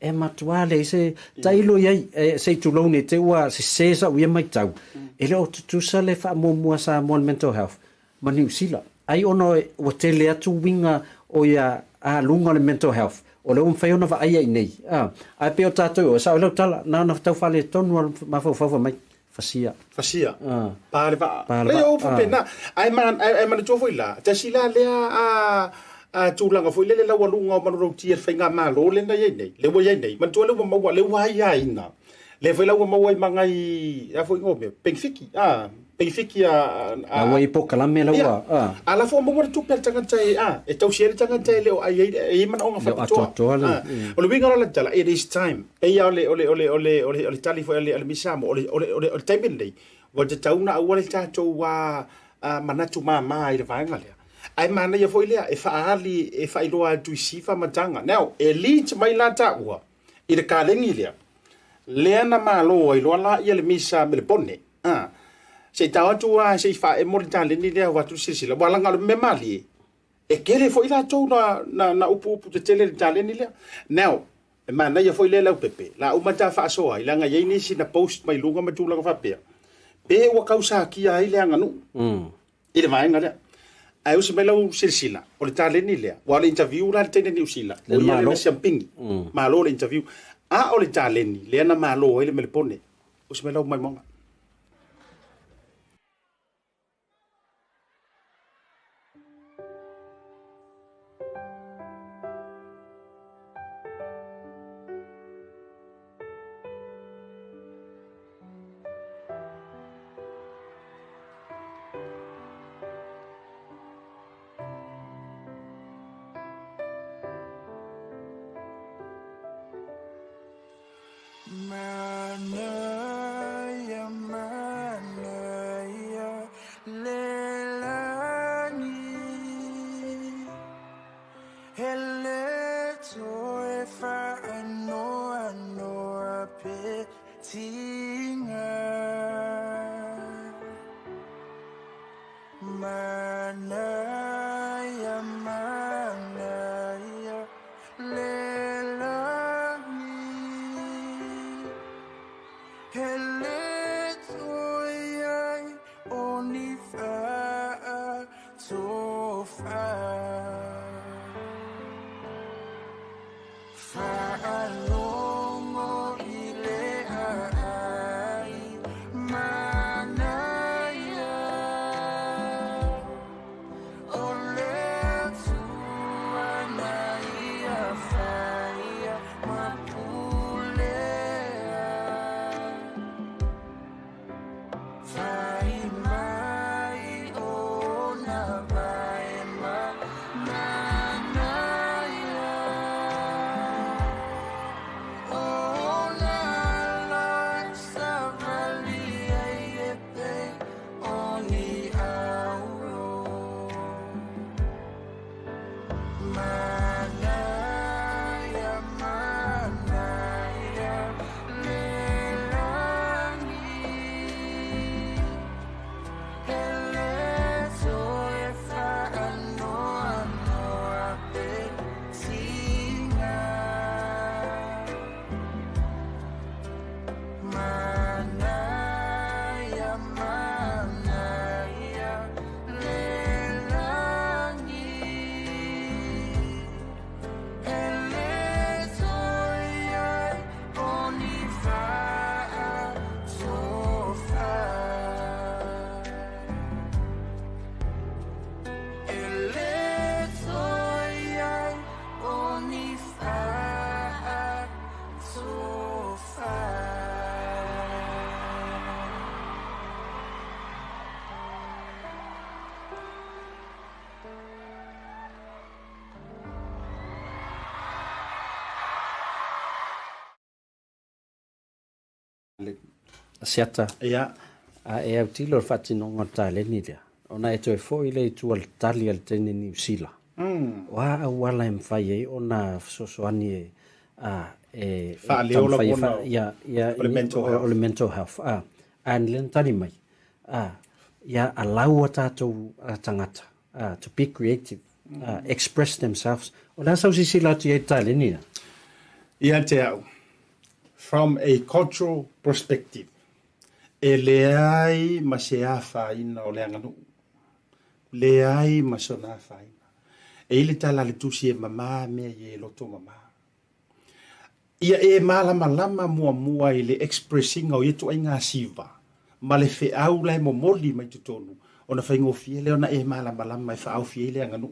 B: e matuale se tailo ia se tulone te wa se sesa wi mai tau ele o tu sale fa mo sa mon mental health ma New Zealand ai ono o tele atu winga o ia a lunga le mental health o le fai ona va ai nei ai pe o tatu o sa o le tala na tau fale tonu ma fa mai fasia pare va le
A: o fa pena ai man to foi la te sila le a tulanga foi le la walunga ma ro tier fainga ma lo le nei le wo nei man to le mo le wa ia ina le foi la wo mo mangai a foi ngome pengfiki fiki
B: a wai po kalame la wa
A: ala fo mo tu per tanga tai e tau siere tanga tai le ai man onga fa to o le winga la tala it is time e ya ole tali fo ole misamo ole time dei wa te tauna a ole ta to wa manatu mama i le vanga le ai mana ia fo ile e fa ali e fa ilo a tu sifa matanga now elite mai la ta wa i le kalengi le na malo i lo la ia le misa me le pone se tawa tua se fa e morita le ni le wa tu sila wala ngalo me mali e kele fo ila to na upu te tele tale ni le now e mana ia fo ile Leaupepe la umata fa so ai la nga ye ni sina post mai lunga ma tu la fa pe wa kausa ki ai le nganu ile mai ngale ai usi mai lau sila o le tale ni le wa le interview la tene ni usila o ia le champing malo le interview o le tale ni le na malo ile me le pone usi mai lau mai monga
B: Asiata
A: ia
B: e au tilo fatinonga tale ni le ona e toe fo ile tu al tali al tene ni usila wa wala em fai ona sosoani e
A: fa leo la bona
B: ya o mental health and len tani mai ya allow tato tangata to be creative express themselves ona so sila tu e tale ni
A: ia te au from a cultural perspective e leai ma se afaina o le anganu leai ma sona afaina e ile tala le tusi e mama me e loto mama ia e malama mua i le expressing o yetu ainga siva ma le fe au le momoli mai tutonu ona faingo fie le ona e malama e fa au fie le anganu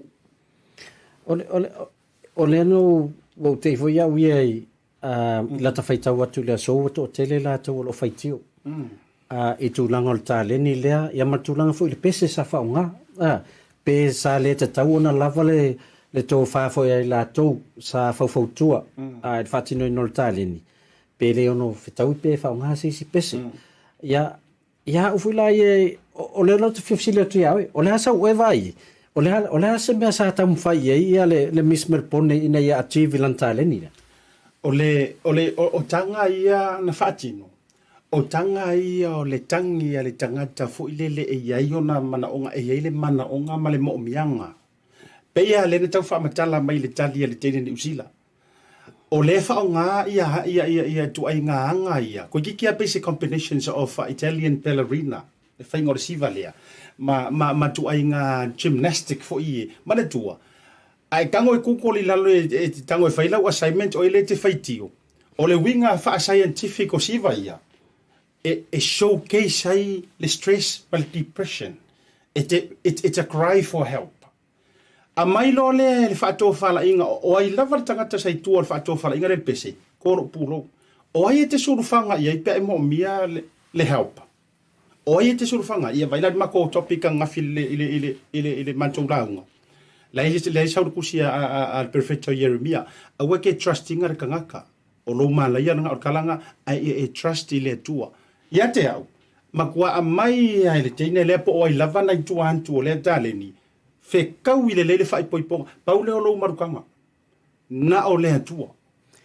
B: ole no wo te fo ya wi la ta faita watu le so to tele la to lo faitio I tūlanga o le tāleni lea, ia ma tūlanga fo i le pese sa whaunga. Pe sa le te tau ona lava le tō whāwhoi ai la tō sa whauwhautua, le whatino i no le tāleni. Pe le ono whetau i pe whaunga si pese. Ia uwhila i o le lau te whiwsile atu iawe, o le hasa ue vai, o le hasa mea sa tamu whai ia le Miss Melpone ina ia achieve lan tāleni.
A: O tanga ia na whatino. O tanga ia o le tangi a le tangata fo ilele e iai ona mana onga e iai le mana onga ma le mo mianga. Peia le ne tau whamatala mai le tali a le tene ni usila. O le whaonga ia tu ai ngā anga ia. Ko kiki a basic combinations of Italian ballerina. Le whainga o le siva lea. Ma tu ai ngā gymnastic fo i ma le tua. Ai kango e kukoli lalo e tango e whailau assignment o ele te whaitio. O le winga wha scientific o siva ia. E showcase ai le stress ma le depression. It's a cry for help. A mai lo le whaato whala inga, o ai lava tangata sai tua le whaato whala inga le pese, koro pulo. O ai e te surufanga ia i pe mo mia le help. O ai e te surufanga ia vai la mako topika ngafi le mantou launga. Le sau kusia al perfecto Jeremia, a weke trusting ar kangaka. O lo mala ia nga or kalanga ai trust i le tua. Ia te au, makua a mai ai le teine le po o ai lava na tua antu o le daleni. Fe kau i le lele whai poiponga, pau leo lou marukanga. Na o lea tua.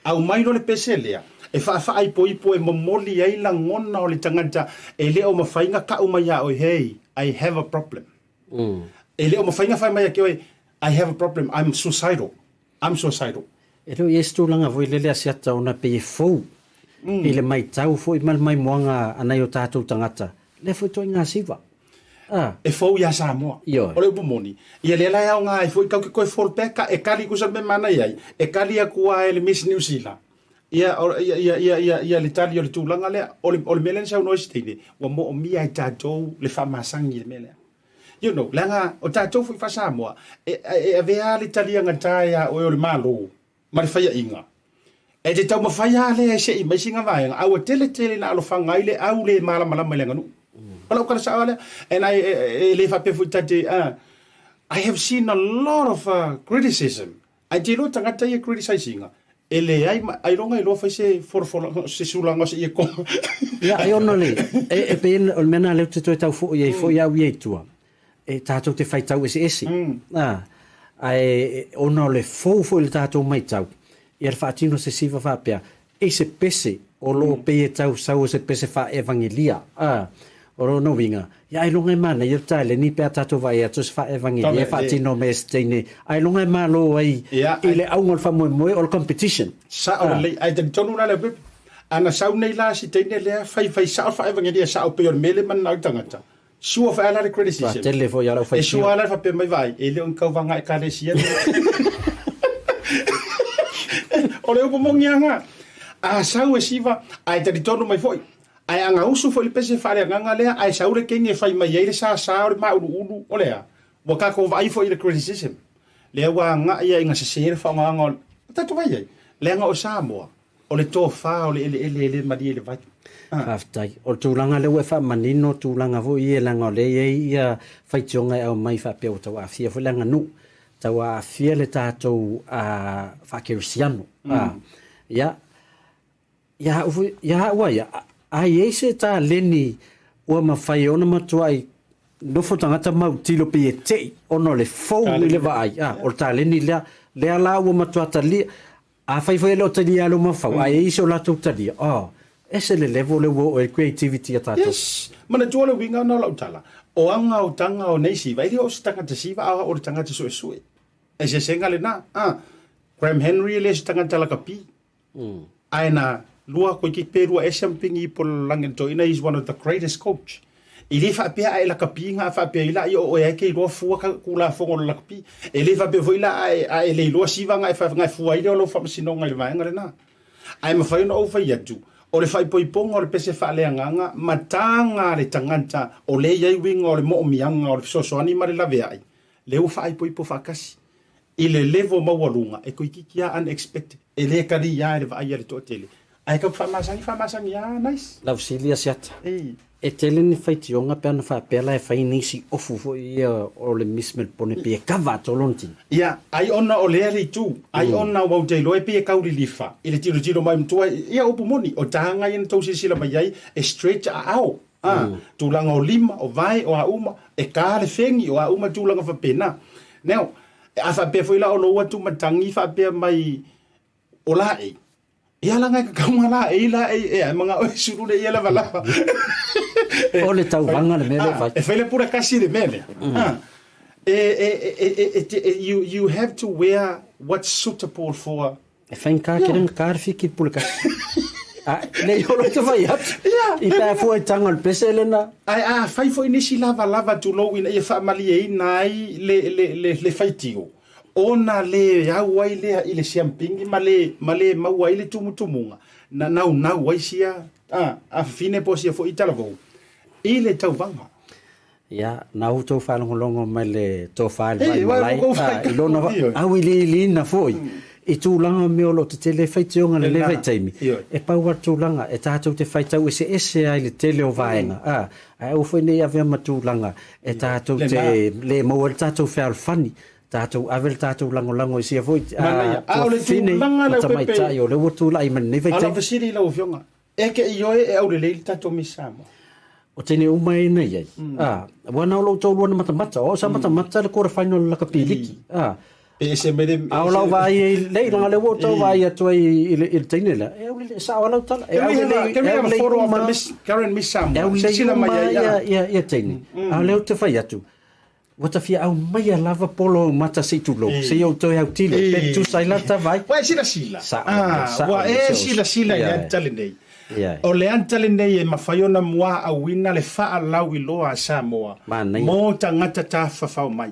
A: Au mai lo le pese lea, e whaai poipo e momoli ai la ngona o le tangata, e leo mawhainga ka umaya oi, hey, I have a problem. E leo mawhainga whai mai ake oi, I have a problem, I'm suicidal.
B: E reo yestu langa voi lele asiata ona pe e fou. I le mai tau fo i mai moanga anai o tātou tangata. Le fo toi ngā siva.
A: E fou ia Samoa. O le upumoni. Ia le lai au ngā e fo i kau ke koe folpeka e kali kusa me mana iai. E kali a kua e le Miss New Zealand. Ia le tali o le tūlanga lea. O le mele sau noisi teine. Wa mo o mia i tātou le whamasangi le mele. You know, langa o tātou fo i wha Samoa. E vea le tali anga tāia o le malo. Ma le whaia inga. E te tau mawhaia le se i maisinga vaenga. Au a tele na alo whangai le au le malama le nganu. And I have seen a lot of criticism. I did not think criticizing. I don't know if I say for se sulanga se ko.
B: Ya ai ono le. E pen o mena le te tau fo ia wi tua. E tatou te fai tau ese. Ai ono le fo le tatou mai tau. Ia fatino se siva fa pea. E se pese o lo pe tau sau se pese fa evangelia. Oro no winga. Ya ai longa mana ia tale ni pe tatou vai atu se fa evangelia fa tino mestene. Ai longa malo ai ile au fa mo o competition.
A: Sa o le ai te tonu na le ana sau nei la si tene le fai sa fa evangelia sa o pe o mele man na tangata. Sua fa ala criticism.
B: Tele fo ya lo fai.
A: E sua ala fa pe mai vai. Ele un kau vanga e kale sia. O le upo mongianga. A sau e siva ai te tonu mai foi. Ai anga usu fo le pese fare anga lea ai saure kenge fai mai ele sa ore ma ulu olea wa ka ko vai fo ile criticism le wa nga ia inga se sere fa nga tatu vai le nga o Samoa o le to fa o le ma di le vai
B: aftai o tulanga le we fa manino tulanga vo ie langa le ia fai tionga au mai fa pe o tau afia fo langa nu tau afia le tatou a fa kersiano ya wa ya ai ese ta leni o ma fai ona matua ai no fotangata mau tilo pe te ono le fou le vai o ta leni le ala o matua tali a fai foi lo tali alo ma fau ai ese o la tu tali ese le level o creativity ata
A: yes mana tuola winga no la utala o anga o tanga o nei si vai o stanga te siva o tanga te so ese senga le na Graham Henry le stanga tala kapi aina lua ko ki perua esampingi por langen to ina is one of the greatest coach. Ili fa pe ai la kapinga fa pe ila o e ke lo fu ka kula fo la kapi. Ili fa pe voila ai le lo siva ngai fa ngai fu ai lo fa sino ngai va ngale na. Ai ma fa no fa yatu. O le fai poi ponga o le pese fa le nganga matanga le tanganta o le yai wing o le mo mianga o le so ani mari la ve ai. Le u fa ai poi po fa kasi. Ile levo mawalunga e ko kikia unexpected. Ele kari ya le va ai le to tele. Ai ka whamasangi, nice.
B: Lau sili Asiata. E tele ni whaitionga pia na whapela e whainisi ofu fo ia o le mismel pone pia ka Vaetolonti.
A: Ia, ai ona o lea li tu, ai ona wau te loe pia kauri lifa, i le tiro mai mtua, ia upu moni, o tahanga i na tau sila mai ai, e stretch a au. Tūlanga o lima, o vai, o auma, e kāre whengi, o auma tūlanga whapena. Now, a whapea whaila o loa tu matangi whapea mai o lae. Ia langa ka kaunga lae, mga oi surune ia lava lava.
B: O le tau vanga le mele vai.
A: E whaile pura kasi le mele. You have to wear what's suitable for...
B: E whain kā keren kāre whiki pura kasi. Le yolo te vai atu. I tā fua i tanga le pese elena.
A: Ai, whai fo inisi lava tu lo ina ia whaamali e ina ai le whaitio. Ona le au ai lea i le siampingi ma le mau ai le tumutumunga. Na nau ai sia. A fine po sia fo i talavou. I le tau vanga.
B: Ia, nau tau whalongolongo mai le tau whale mai malai. I lona au i li ina foi. I tūlanga me o lo te tele whaiteonga le le waitaimi. E pau ar tūlanga, e tātou te whaitau ese ai le tele o vaenga. Ai au whaine ia vea ma tūlanga, e tātou te le maua le tātou whaalfani. Tātou avel tātou lango i sia foi.
A: Au le tūlanga lau pepe.
B: Matamaitai o le ua tūla i mani waitaimi.
A: Ala vasiri lau fionga. Eke i oe e au le leili tātou misamo.
B: O tene uma e nei ai. Wana o lo tau luana matamata. O sa matamata le kore whaino laka piliki. Au lau vai e lei ranga le wo tau vai atu ai i teinela. E au le sa o lau tala.
A: Can we have a photo of the current Miss Samoa?
B: E au le uma ia teine. Au leo te whai atu. Wata fia au mai a lava polo mata se tu lo. Se eu toi au tilo. Pe tu sai lata vai.
A: Wa sila. Wa sila ia tale nei. O le antale nei e mawhaiona mua a wina le faa lau I loa a Samoa. Mō ta ngata ta whawhau mai.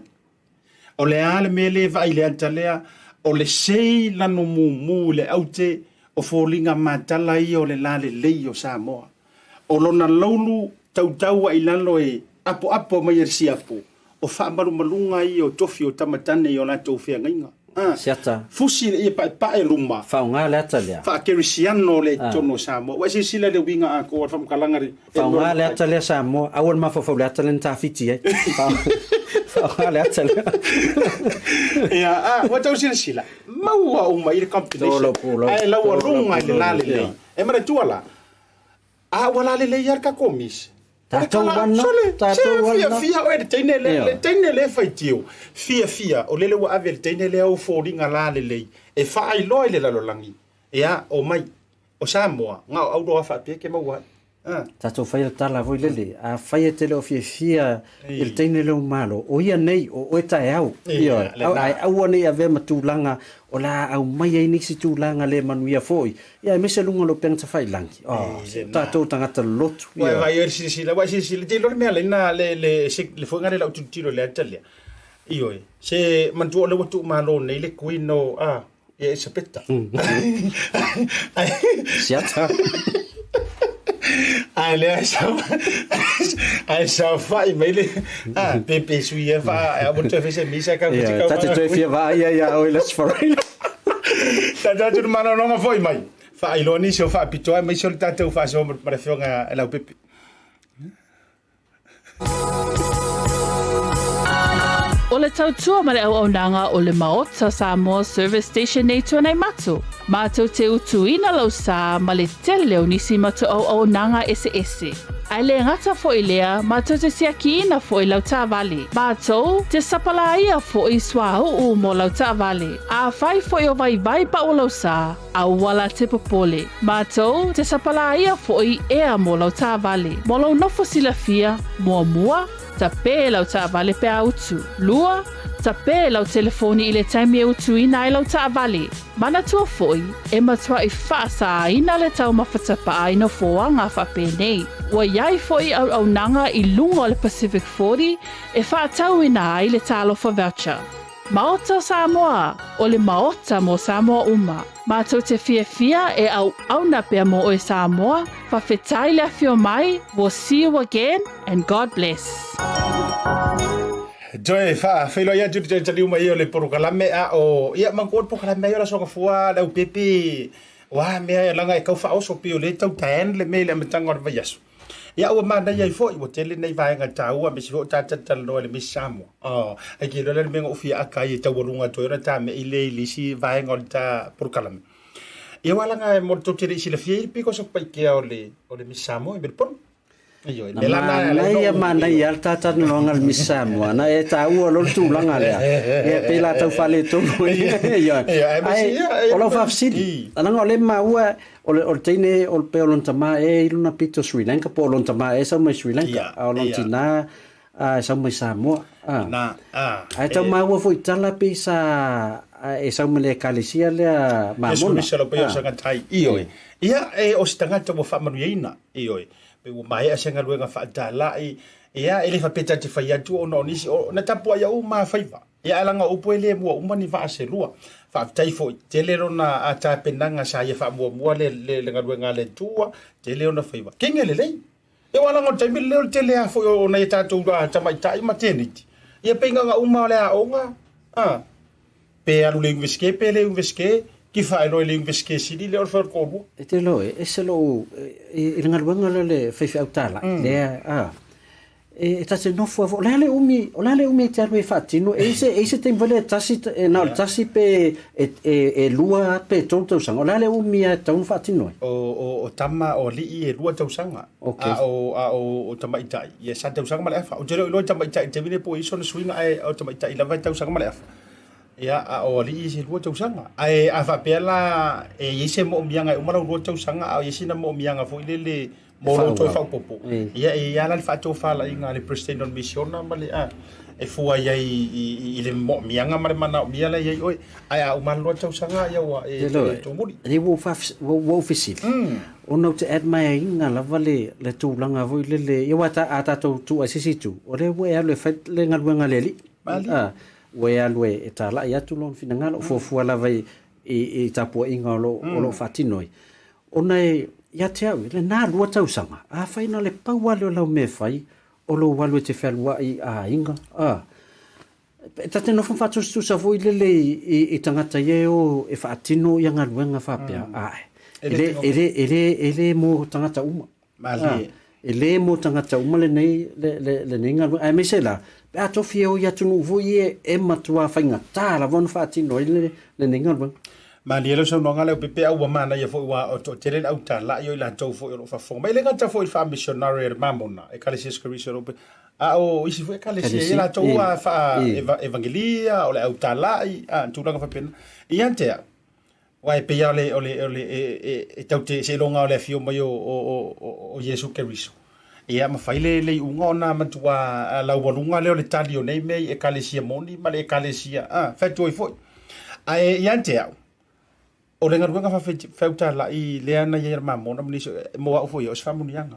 A: O le ale me le vai le antalea, o le sei lano mu le aute, o fōlinga mātala I o le lale lei o Samoa. O lona laulu tautaua I lalo e apo mai si apo. O whaamarumalunga I o tofi o tamatane I o lātou whea ngainga.
B: Siata.
A: Fusi I pae luma.
B: Whaunga le atalea.
A: Whaakerisiano le tono Samoa. Wasi sila le winga a koa whamkalangari.
B: Whaunga le atalea Samoa. Awal mawhawhau le atalea ni tāwhiti ai. Whaunga le atalea.
A: Ia, watau sila. Maua uma I le competition. Ai laua runga I le lale lei. E mara tuala. Wala le lei arka komis.
B: Tātou wana.
A: Fia o e teine le whaitio. Fia, o lele wa ave le teine le au fōringa la le lei. E whaai loa I le lalolangi. Ea, o mai, o Samoa, ngā au roa whaapia ke maua.
B: Tātou whaia tala voi lele. A whaia te leo fia I le teine leo malo. O ia nei, o e tae au. Au nei a vea matūlanga. O la au mai ai niksi tūlanga le manuia foi. Ia e mese lunga lo penga ta whailangi. Tātou tangata lotu.
A: Wai sila. Te lori mea le na le whangare lau tutiro le atalea. Ioi. Se mantua le watu malo nei le kuino. E sapeta.
B: Siata.
A: Ai le ai sa fai mele pepe suia fa a muito fez misa ka
B: tá te fia vai ia o let's for
A: tá tu mano não foi mai fa iloni se fa pitoa mai sol tá teu fa so para fionga Leaupepe
F: O le tautua ma le auaunanga o le Maota Samoa Service Station nei tuanai matu. Mātou te utuina lau sā ma le tele leo nisi matu auaunanga ese. Ai le ngata fo I lea, mātou te siakiina fo I lau tā vale. Mātou te sapalaia fo I swāhu mo lau tā vale. A whai fo I o vai pa o lau sā, a wala te popole. Mātou te sapalaia fo I ea mo lau tā vale. Mo lau nofo sila fia, mua, ta pē lau tā vale pe autu. Lua, ta pē lau telefoni I le taimi e utu ina I lau tā vale. Mana tua foi, e matua I whaasa ina le tau mawhatapa aina foanga whape nei. Wa iai foi au nanga I lunga o le Pacific 40, e whaatau ina ai le tālofa voucher. Maota Samoa, o le Maota mo Samoa uma. Mātou te fia e au na pia mo o Samoa, whawhetai le afio mai, we'll see you again, and God bless.
A: Joe whailo ia tū te taliu mai o le porokalame o ia mangkot porokalame o la songa fua Leaupepe wa me langa e kau fa oso pio le Tautai le me le matanga o vai aso ia ua mana ia i foi o tele nei vaenga taua me si fo tata lo le mi Samoa ai ki le me ngofi aka i taurunga toira ta me ile lisi vaenga o ta porkalame ia wala nga mo to tiri si le fieri piko so pai ke o le mi Samoa i belpon iyo le lana
B: na ia mana ia tata no ngal mi Samoa na e ta u lo tu langa le e pela tau fale to iyo ai o lo fa sidi ana ngole ma ua o tene o pe o tama e iluna pito Sri Lanka po o tama e sa mai Sri Lanka o lo tina sa mai Samoa
A: na
B: ai tau ma ua foi tala pe sa e sa mai le kalesia le mamona
A: so lo pe sa tai iyo ia e o stanga to mo fa manuina iyo pe o mai asenga luenga fa dalai ia ele fa peta te fa ya tu ono nisi na tapu ya u ma faiva ia langa upo ele mo umani va aselua fa tai fo telero na ata penanga sa ia fa mo le ngaluenga le tua telero na faiva kengele le e wala ngo tai le tele a fo ona eta tu ta mai tai maternity ia penga nga uma le a onga pe alu le inveske pe le inveske ki fa no le inveske si le or for ko
B: e te lo e se lo e ngaluenga le fa utala le e tasi no fo o le umi te arwe fatino e se te vole tasi na tasi pe e lua pe tonto sang o le umi a tau fatino
A: o tama o li e lua tau sanga o tama itai ye sa tau sanga male fa o jero lo tama itai te vine po iso no swinga ai o tama itai la vai tau sanga male fa ya o li se lua tau sanga ai a fa pela e yese mo mianga o mala lua tau sanga a yese na mo mianga fo ile moro to fa popo ia la fa to fa la inga le president on mission na male e fua ia i le mo mianga mare mana mia la ia oi ai o man lo tau sanga ia wa e to muri
B: e wo fisil ono te admire inga la vale le tu langa voi le ia wata ata tu asisi tu o le we ale fa le ngaluenga le li we ale e tala ia tu lon finanga o fua la vai e tapo inga lo fatinoi ona ia te au, le nā lua tausanga. A whaina le pauale o lau me whai, o lo walu te whelua i a inga. Ta te nofo whatustu sa voi lele i tangata ie o e whaatino i anga luenga whapea. Ele mo tangata uma. Ele mo tangata uma le nei inga luenga. Ai me se la, pe a tofi e o iatunu voi e matua whainga tāra vonu whaatino i le inga luenga.
A: Malielo so no ngale pepe au mana ia fo wa o tele au ta la yo la to fo o fa fo mai le ngata fo fa missionary mamona e kale sis kariso ro o isi fo kale sis la to wa fa evangelia o le au ta la tu la fa pen iante wa e pe ya le e taute se longa le fio mai o Yesu kariso ia ma faile le unga ona matua la walunga le talio nei me e kale sia moni ma le kale sia fa to fo ai iante o le ngaruenga fa la i le ana ia mamona mni mo wa fo yo sa munianga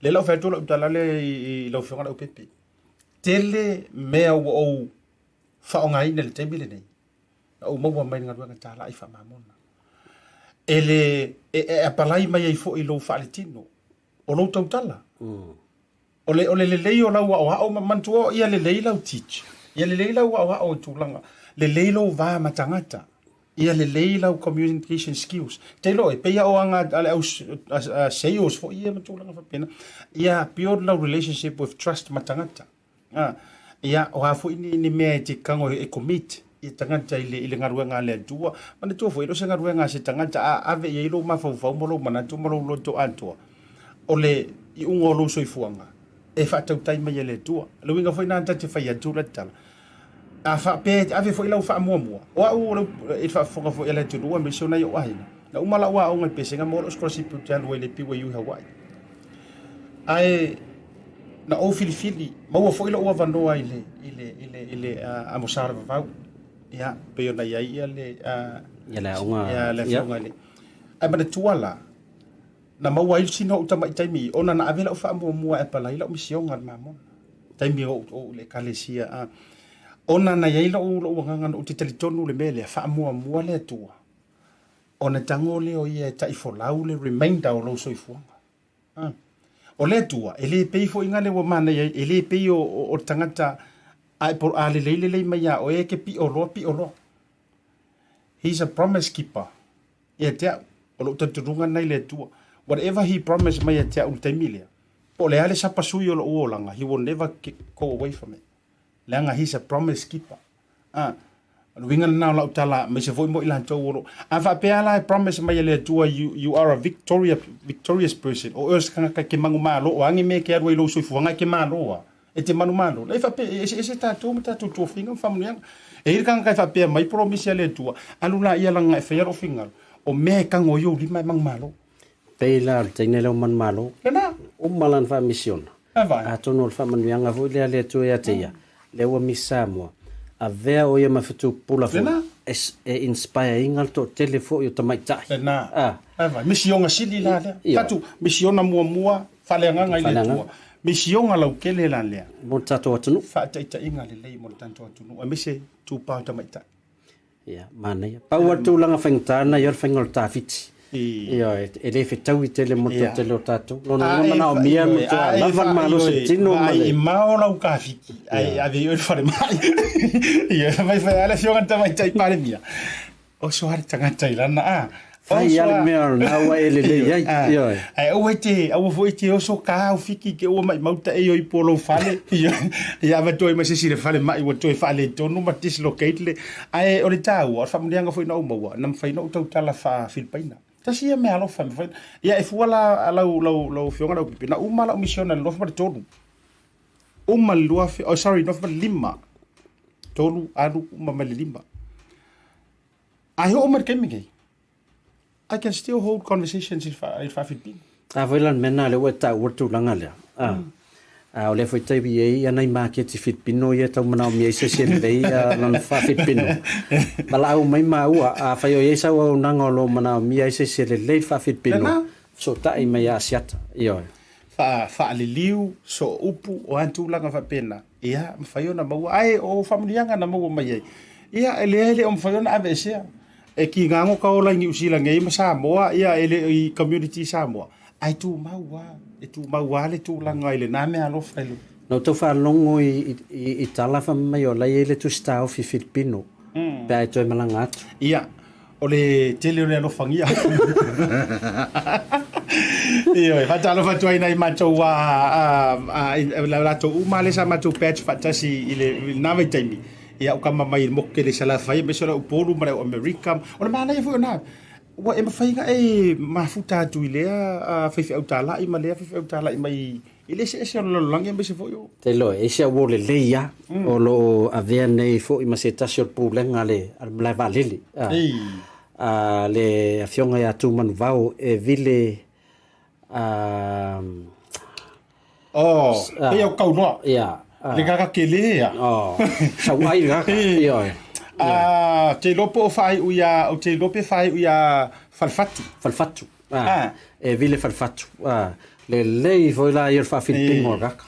A: le la Vaetolo utala le i lo fonga Leaupepe tele mea o fa onga ina le tebile nei o mo wa mai ngaruenga ta la i fa mamona ele e palai mai ai fo i lo fa le tino o lo tautala o le o la wa o mantua ia le la teach ia le la wa o tulanga le lo va matangata ia le leila communication skills te lo pe ia o anga ale au sales fo ia matulanga fa pena ia build la relationship with trust matangata ia o hafu ni me te kango e commit i tangata ile ngaruenga le tua mana tu fo ilo se ngaruenga se tangata ave ia ilo ma fo mo lo mana tu mo lo to anto ole i ungo lo so ifuanga e fa Tautai mai le tua lo winga foi na tante fa ia tu la tala a fa pe ave foi lau fa mo wa u e fa fonga foi ele tu wa mission na yo ai na umala wa o ngai pesenga mo scholarship tu alo le pi we you Hawaii ai na o filifili ma wa foi lau wa no ai ile a mosar va ya pe yo na ia le
B: ia la unga
A: ya le fonga le ai ba tu wala na ma wa sino utama taimi ona na ave lau fa mo e pala ila mission ngal mamon taimi o le kalesia ona na ia lo nganga o te telitonu le mele fa mua le tua ona tango le o ia tai fo lau le remainder o lo so ifuanga o le tua ele pe fo inga le wo mana ia ele pe o tangata ai por ale le mai ya o e ke pi o lo he's a promise keeper ia te o lo taturunga nei le tua. Whatever he promised mai te au taimilia. O le ale sa pasui o lo uolanga, he will never go away from it. Leanga he's a promise keeper. Winga na la utala me se foi mo ilan tau oro. Ava peala I promise mai le tua you are a victorious person. O eus kanga ke mangu malo o angi me ke arwa ilo soifuanga ke malo. E te manu malo. Le fa pe ese tatu mata tu finga famunianga. E ir kanga fa pe mai promise le tua. Alula ia langa e fa ro finga. O me kango yo li mai mang malo.
B: Peila tene le man malo.
A: Lena
B: o malan fa mission. A tono fa manuanga vo le tua ya te ya. Le wa misamo. A vea o ia mawhitu pula fo e inspire ingal to telefo yo tamai tai.
A: Lena. Misionga sili la lea. Tatu, misiona mua whaleanga ngai le tua. Misionga lau kele la lea.
B: Mo tato atunu?
A: Whaataita inga le lei mo tato atunu. A mise tūpau tamai tai.
B: Ia, mana ia. Pau atu langa whaingtana yor whaingal tāwhiti. Ia, e le whetau I tele mo to tele o tato. Lono mana o mia mo to a lavan malo se tino male.
A: Ai mao lau ka whiki. Ai ave oi whare mai. Ia, mai whai ala fionga tamai tai pare mia. O so hare tangatai lana
B: Fai ala mea na wa ele le ia.
A: Ai o ete, au fo ete o so ka au whiki ke o mai mauta e oi polo fale. Ia ava toi ma se sire fale mai o toi fale tonu ma dislocate le. Ai o le tau, o whamuneanga foi na umaua. Nam whai na utau tala wha Filipaina. Tasi ia mea alofa me fai. Ia e fuala lau fionga lau pipi. Na uma lau misiona le lofa ma tonu. Uma Luafe, oh sorry, lofa ma lima. Tonu anu uma ma lima. Ai ho oma kemige. I can still hold conversations if I fit be.
B: Voilan mena le weta urtu langa le. O le foi tai bi ai market fit pino ia tau mana mi se se le nan fa fit pino. Bala au mai ma ua a fa yo isa o nanga lo mana mi se se le fa fit pino. So tai mai asiata. Io.
A: Fa le liu so upu o antu langa fa pena. Ia fa yo na mau ai o familianga na mau mai. Ia ele o fa yo na avese. E ki ngango ka ola New Zealand ngai ma Samoa ia ele I community Samoa ai tu maua le tu langa ile na me alo frelo
B: no to fa longo I tala fa mai ola ele tu sta of Filipino pe ai to malanga
A: ia ole tele le lo fangia ia fa talo fa toi nai macho wa la to umale sa macho patch fa tasi ile na vai taimi ia o kama mai mo ke le sala fai me sora upolu mara o America o mana ia fu na wa e mafaiga e mafuta tu ilea fai au tala I malea fai au tala I mai ile se lo lange me se fo yo
B: te lo e se wo le leia o lo avea nei fo I ma se tasio problema le al bla valili le afionga ya tu man vao e vile
A: e o kaunoa
B: ia
A: le gaga kele ia
B: sa wai gaga ia
A: te lopo fai uia o te lope fai uia falfatu
B: e vile falfatu le lei foi la ir fa Filipino gaga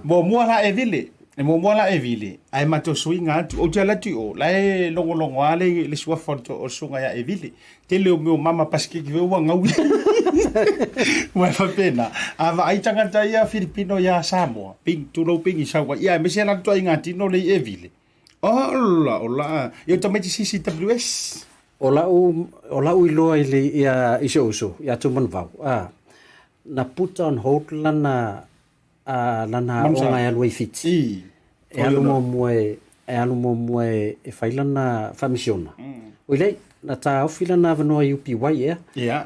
A: mo moala e vile e vile ai mato swinga tu o tala tu o la e longo ale le sua foto o sunga ya e vile te le meu mama paske ki wa ngau wa fa pena ava ai tangata ia Filipino ya Samoa ping tu lo ping Samoa ia me se la tu inga tino le e vile ola yo tamai sisi WS
B: ola u lo ile ia iso ia tu man vau na put on hold lana onga ya lui fiti e alu mo moe e failana famisiona oile na ta ofila na vano UPY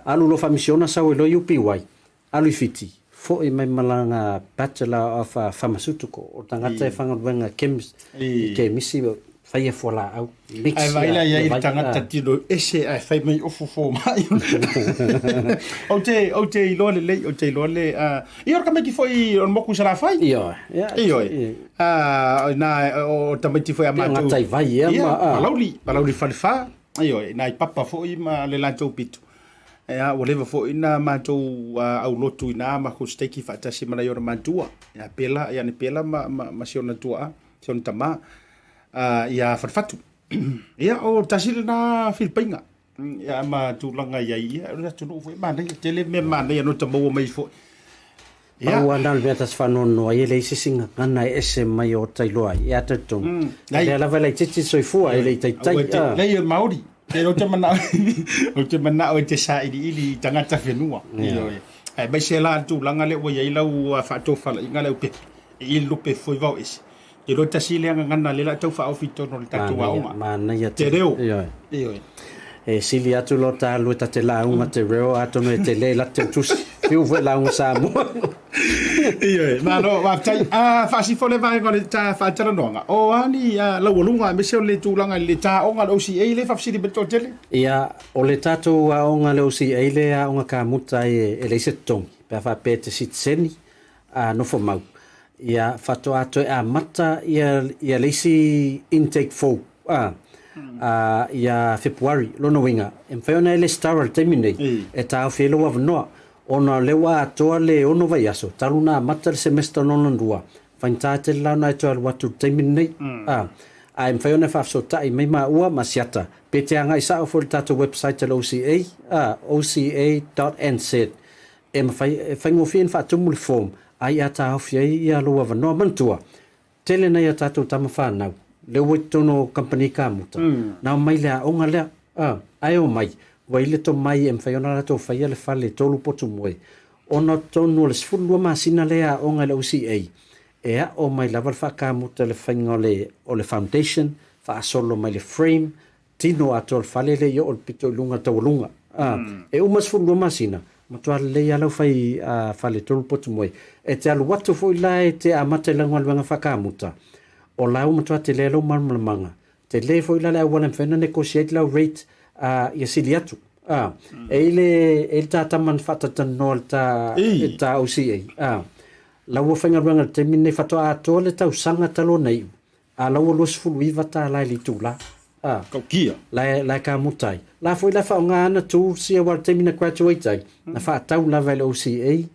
B: alu lo famisiona sa o lo UPY alu fiti fo e mai malanga bachelor of pharmaceutical o tangata e fanga venga chemist chemisi fai fo la au
A: ai vai la ia tangata tilo ese ai fai mai ofo mai o te lo le io ka me ki foi on moku sala fai io na o tamati foi amato
B: tai vai
A: palauli falfa io na papa foi ma le lanto pitu o leva foi na mato au lotu ina ma ko steki fa tasi mana yo mantua ya pela ma siona tua siona tama ia farfatu ia o tasile na Filipaina ia ma tulanga ia na tunu foi mana tele me mana ia no tamo mai foi
B: ia o andal vetas fanono ia le sisinga kana ese mai o tailoa ia tatu ia la vela titi soifua ia le tai
A: le Maori Te o te mana o te sa ili tangata whenua. Ai mai se la tūlanga le o iei lau whaatofala inga Leaupepe. I lupe foi vau isi. Te roi tasi lea ngana le la tau whaofitono le tatu aonga. Te reo.
B: E sili atu lo ta lu ta te launga te reo atono e te le la te tusi. Piu fu launga Samoa.
A: Mano, waftai, fasi fole vai ngone ta whaatara noanga. O ani, lau alunga, me seo le tūlanga le ta onga le OCA le whafsiri beto tele?
B: Ia, o le tatu aonga le OCA le aonga ka muta e le se tongi. Pea whapete sitseni, nofo mau. Ia, whato ato e a mata ia leisi intake fo. Ia February, lono winga. E mwhaiona ele star terminate. E tau whielo wavanoa. Ona lewa atoa le ono vai aso. Taluna mata le semester nono rua. Whaintaa te launa e toa watu teimin nei. Ai mwhaiona whafsotai mei maa ua masiata. Pete anga isa o for tato website le OCA. OCA.nz. E whaingofien whaatumuli form. Ai ata hawhia i aloa wanoa mantua. Tele nei a tato tama whanau. Le tono company ka muta. Nau mai lea onga lea. Ai o mai. Waile to mai e mwhaiona rato whaia le whale tolu potu moe. Ona tonu le sifulua masina lea onga le OCA. Ea o mai lawal whaka muta le whainga o le foundation. Whaasolo mai le frame. Tino ato le whale le i o le pito lunga tawalunga. E uma sifulua masina. Matua le alau whai whale tolu potu moe. E te alu watu fo ila e te amate langwa luanga whaka muta. O lau matua te lelo marmalamanga. Te le fo ila le awalan whena negotiate lau rate ia sili atu. Ele tātaman whatatano le tā OCA. Lau whainga ruanga te mine whatoa atoa le tau sanga talo nei. Lau alos fulu iwa tā lai li tūla.
A: Kau kia.
B: Lai ka mutai. La fo ila whaonga ana tū sia wala te mine graduate. Na whaatau lawa le OCA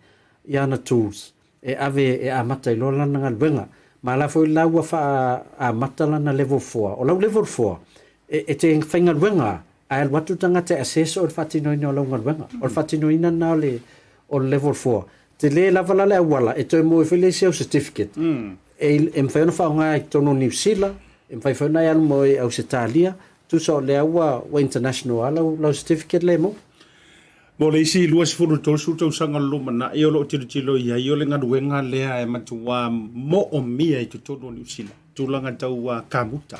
B: i ana tools. E ave e amata i lola nga luenga. Ma la fo ila ua amata lana level 4. O lau level 4. E te whainga luenga. Ai watu tanga te assess o fatinoina o longa wenga o fatinoina na o level 4 te le lava la wala e toi mo fele seu certificate e mfaiona fa nga tono New Zealand e mfaiona ya mo Australia tu so le wa international la certificate le mo
A: le isi luas fulu tol su tau sanga luma na e o lo tilo ia i o le ngadu wenga lea e matua mo o mia i tutono New Zealand tulanga tau kamuta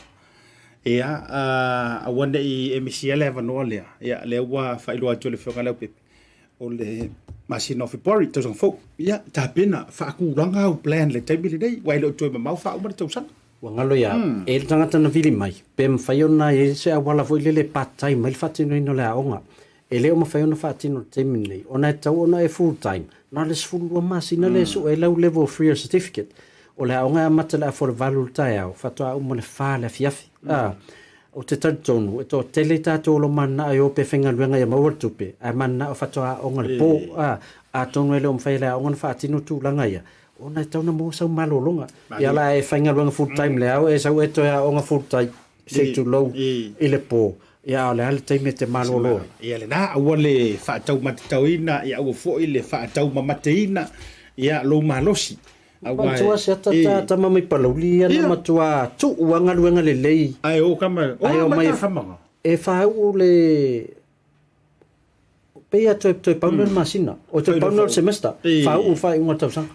A: Ea, awana i emisia le avanoa lea. Ea, lea ua whailua atu le whionga Leaupepe. O le masina o February, tausang fau. Ia, tāpena, whaakuranga au plan le taimili nei. Waile o tue mamau whaumare tausanga.
B: Wangalo ia, e le tangata na vili mai. Pe mwhaiona e se awala foi lele part-time, mai le whatino ino le aonga. E leo mwhaiona whatino le taimili nei. Ona e tau ona e full-time. Na le sfulua masina le so e lau level 3 certificate. O le aonga amata le a for valu tai au. Whatoa umane wha le fiafi. O te tautonu, e tō tele tātou lo mana ai o pe whenga luenga ia mauatupe, a mana o whatoa onga le pō, a tonu ele o mwhaile a onga na whaatino tūlanga ia. O nei tauna mō sau malolonga. Ia la e whenga luenga full time le au, e sau e toa onga full time, se tu lau, i le pō. Ia o le hale taime te malolo.
A: Ia le nā, ua le whaatau matatauina, ia ua fōi le whaatau mamateina, ia lo malosi.
B: Matua se ata mamai palauli ana matua tu uanga luenga le lei.
A: Ai o kama o mai famanga.
B: E whau le pea toi paunel masina. O toi paunel semester. Whau whai unga tausanga.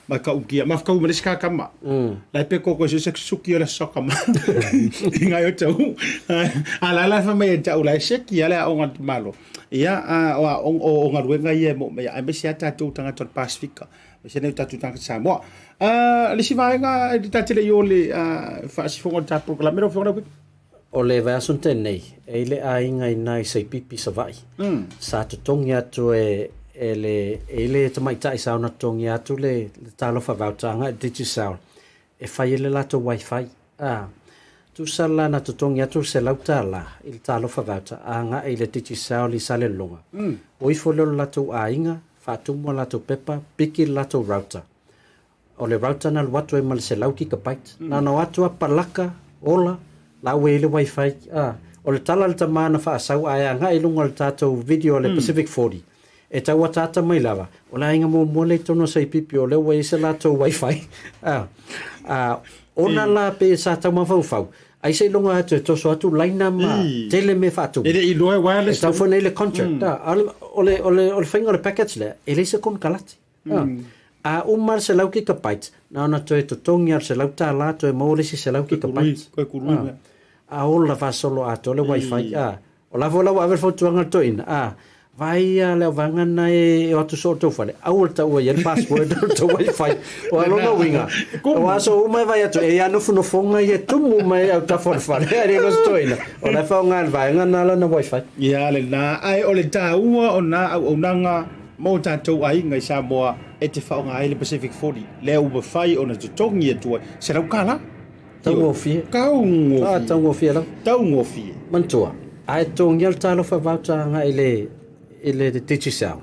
A: Ma ka ukia, ma kau maris ka kama. Lai pe koko se suki o le soka ma. Inga o tau. Ala fa mai tau lai seki ala onga malo. Ia o nga luenga ia mo mai ai mesi ata tu tanga tot Pasifika. Se nei tatu tanga Samoa. Le si vaenga di tatele yo le fasi fonga ta proclamero fonga pe.
B: O le vasunte nei. E le ainga nai sei pipi sa vai. Sa to tongi atu e le tamaita i sauna tongi atu le talo fa vautanga digital. E fai le lato wifi. Tu sala na to tongi atu se lautala il talo fa vauta anga e le digital li sale longa. O i folo lato ainga Fatumo lato pepa, piki lato router. O le router na watu e male se lauki ka pait. Na watu a palaka, ola, lawe ele wifi. O le tala le tamana wha asau aia nga ilunga le tato video le Pacific 40. E tau a tata mai lava. O la inga mo mole tono sei pipi o le wa se lato wifi. Ona la pe sa tau mawhau. ai sei longa atu to so atu laina ma tele me fatu
A: ele I loe wireless
B: ta fone le contract ta ole finga le package le ele se kon kalati a umar se lau ki ka pait na ona to tongi ar se lau ta la to mo le se lau ki ka pait a ola va solo a to le wifi o la vola wa ver foto anga to in vai le vanga na e o to so to fale a ulta o ye password to wifi o lo no winga o aso uma vai to e ano funo fonga ye tumu mai au ta for fale e lo sto in o la fonga vai ngana la na wifi
A: ya le na ai o le ta ua ona au nanga mo ta to ai ngai Samoa e te whaonga ai le Pacific 40 leo ba fai ona te tongi e tua se rau kala
B: tau ngofie tau ngofie la
A: tau ngofie
B: mantua ai tongi al talo fa vauta nga ele de digital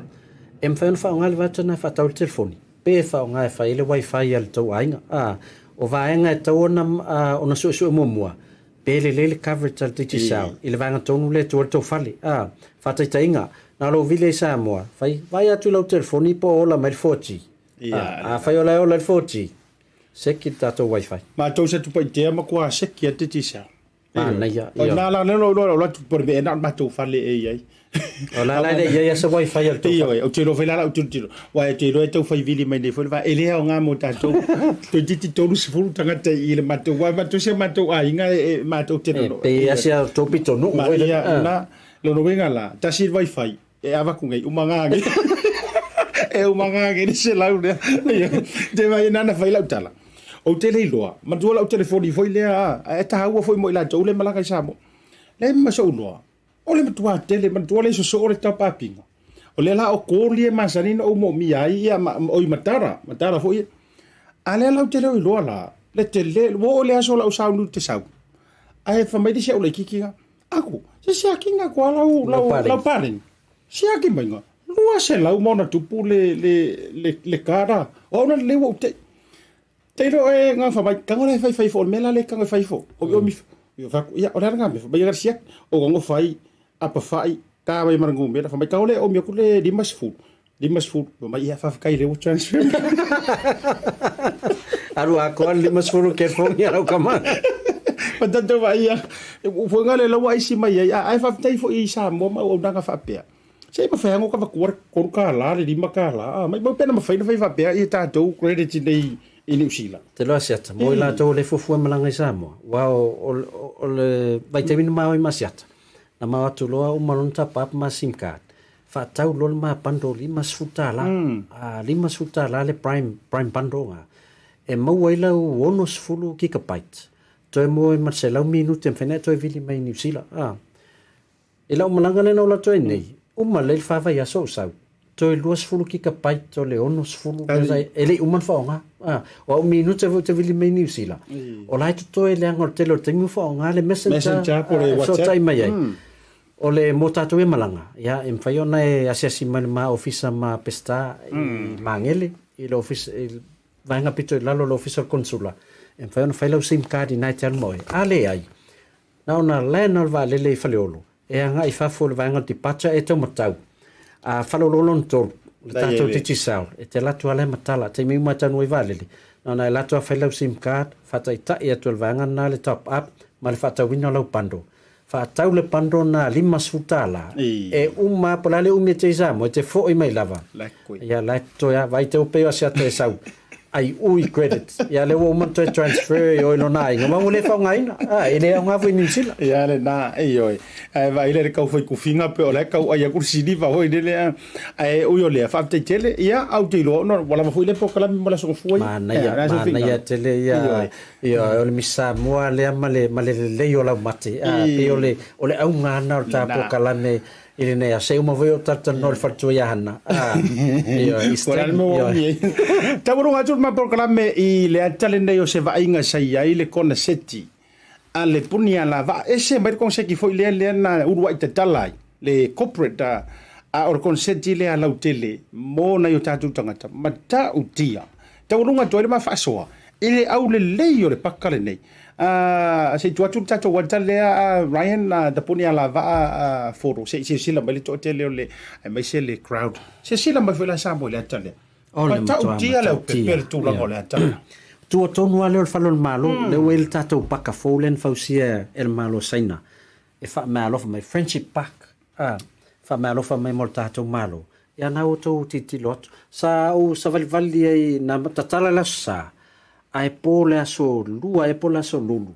B: em fa whaonga le vauta na fa tau telefoni pe whaonga e fa ele wifi al tau ainga o vaenga e tau ona su mua pe le coverage al digital ele vanga tonu le tu fali fa tainga na lo vile Samoa vai atu lo telefoni po ola mai 4G fai ola 4G seki tato wifi
A: ma to se tu pa te ma kwa seki ate tisa
B: na ya
A: na la lo tu por be na ma to fale ai
B: ola la ya se wifi al to
A: o te lo vela o te wa te lo to fai vili mai ne fo va ele o nga mo tato to titi to lu sfulu tanga te ile ma to wa ma to se ma to ai nga ma to te no
B: pe asia to pito no
A: na lo no venga la tasi wifi e ava kungai umangangi umangangi ni se laure te vai nana fai lautala o te leiloa ma tu la o telefoni foi le e ta haua foi mo ila tole malaka Samoa le ma so loa o le matua tele ma tu le so le tapa pinga o le la o koli e masanina o mo mi ai o I matara foi ale la o tele o loa la le tele wo le aso la o sau te sau ai fa mai dise o le kikinga aku se akinga kwa la paring sia ki mainga lua se lau mona tupu le kara o na le wo te ro e nga fa mai kanga le fai fo mela le kanga fai fo o mi yo fa ya o nga me ba yer sia o ngo fai apa fai ka mai marangu me fa mai ka ole o mi ku le dimas food mai ya fa kai le transfer
B: aru a ko dimas food ke fo ya ro kama
A: Patato vai ya fo nga le lawa isi mai ya ai fa tai fo I Samoa ma o nga fa pe sei pa fa ngo ka ko ka la le di makala mai mo pena ma fa fa pe I ta do credit nei I New Zealand
B: te lo asiata mo la to le fo malanga I Samoa wa o le vai te min ma o masiata na ma tu lo o malon ta pap ma sim card fa tau lo ma pando lima sfutala lima sfutala le prime pando nga e mo wela o no sfulu gigabyte to mo e marcela un minuto en fene to e vili mai New Zealand e la malanga le no la to nei uma le fa va ya so sau to e luas fulu gigabyte to le ono sfulu ele uma fa nga o un minuto te vili mai New Zealand o la to e le angol te lo tengu fa nga le messenger
A: por WhatsApp
B: so tai mai o le motatu e malanga ya em fa yona e asiasi ma office ma pesta I mangele I lo office vanga pito lalo lo officer consula em fa yona fa lo sim card I night al moi ale ai na ona lena va le faleolo e anga I fa fo vanga ti pacha e to matau a falolo lon to le tato titi sao e te latu ale matala te mi mata no vale na ona latu fa lo sim card fa tai ta e to vanga na le top up ma le fa ta wino lo pando fa tau le pando na lima sfutala e uma pola le umi te Samoa te fo I mai lava ya la to ya vai te opeo sia te sau ai ui credit ya le wo man to transfer yo no nai ngam mo le fa ngai ele nga fu New Zealand
A: ya le na yo vai le ka foi ku finga pe ole ka ai ku sidi va ho le ai o yo le fa te tele ya au te lo no wala fu le po kala mi la so fu
B: mana ya tele ya yo le misa mo le le yo la mate pe ole au nga na ta po kala me ile ne se uma voi o tata no fatu ya hana yo
A: Tauru ngatu ma programe I le atale nei o se vainga sai ai le kona seti ale punia la va ese mai kon se ki foi le na urua te talai le corporate a or kon seti le ala utele mo na yo tatu tangata mata utia tauru ngatu le ma fasoa ile au le leio le pakale nei se tu tato wata le Ryan da punia la va foro se sila mai to tele le mai se le crowd se sila mai foi la Samoa le atale ta utia le per tu la ngole atale
B: tua tonu ale o falon malo le wel tato paka folen fausia el malo saina e fa malo fa my friendship pack fa malo fa my moltato malo ya na auto titilot sa o sa valvali ai na tatala la sa ai pole aso lua e pole aso lulu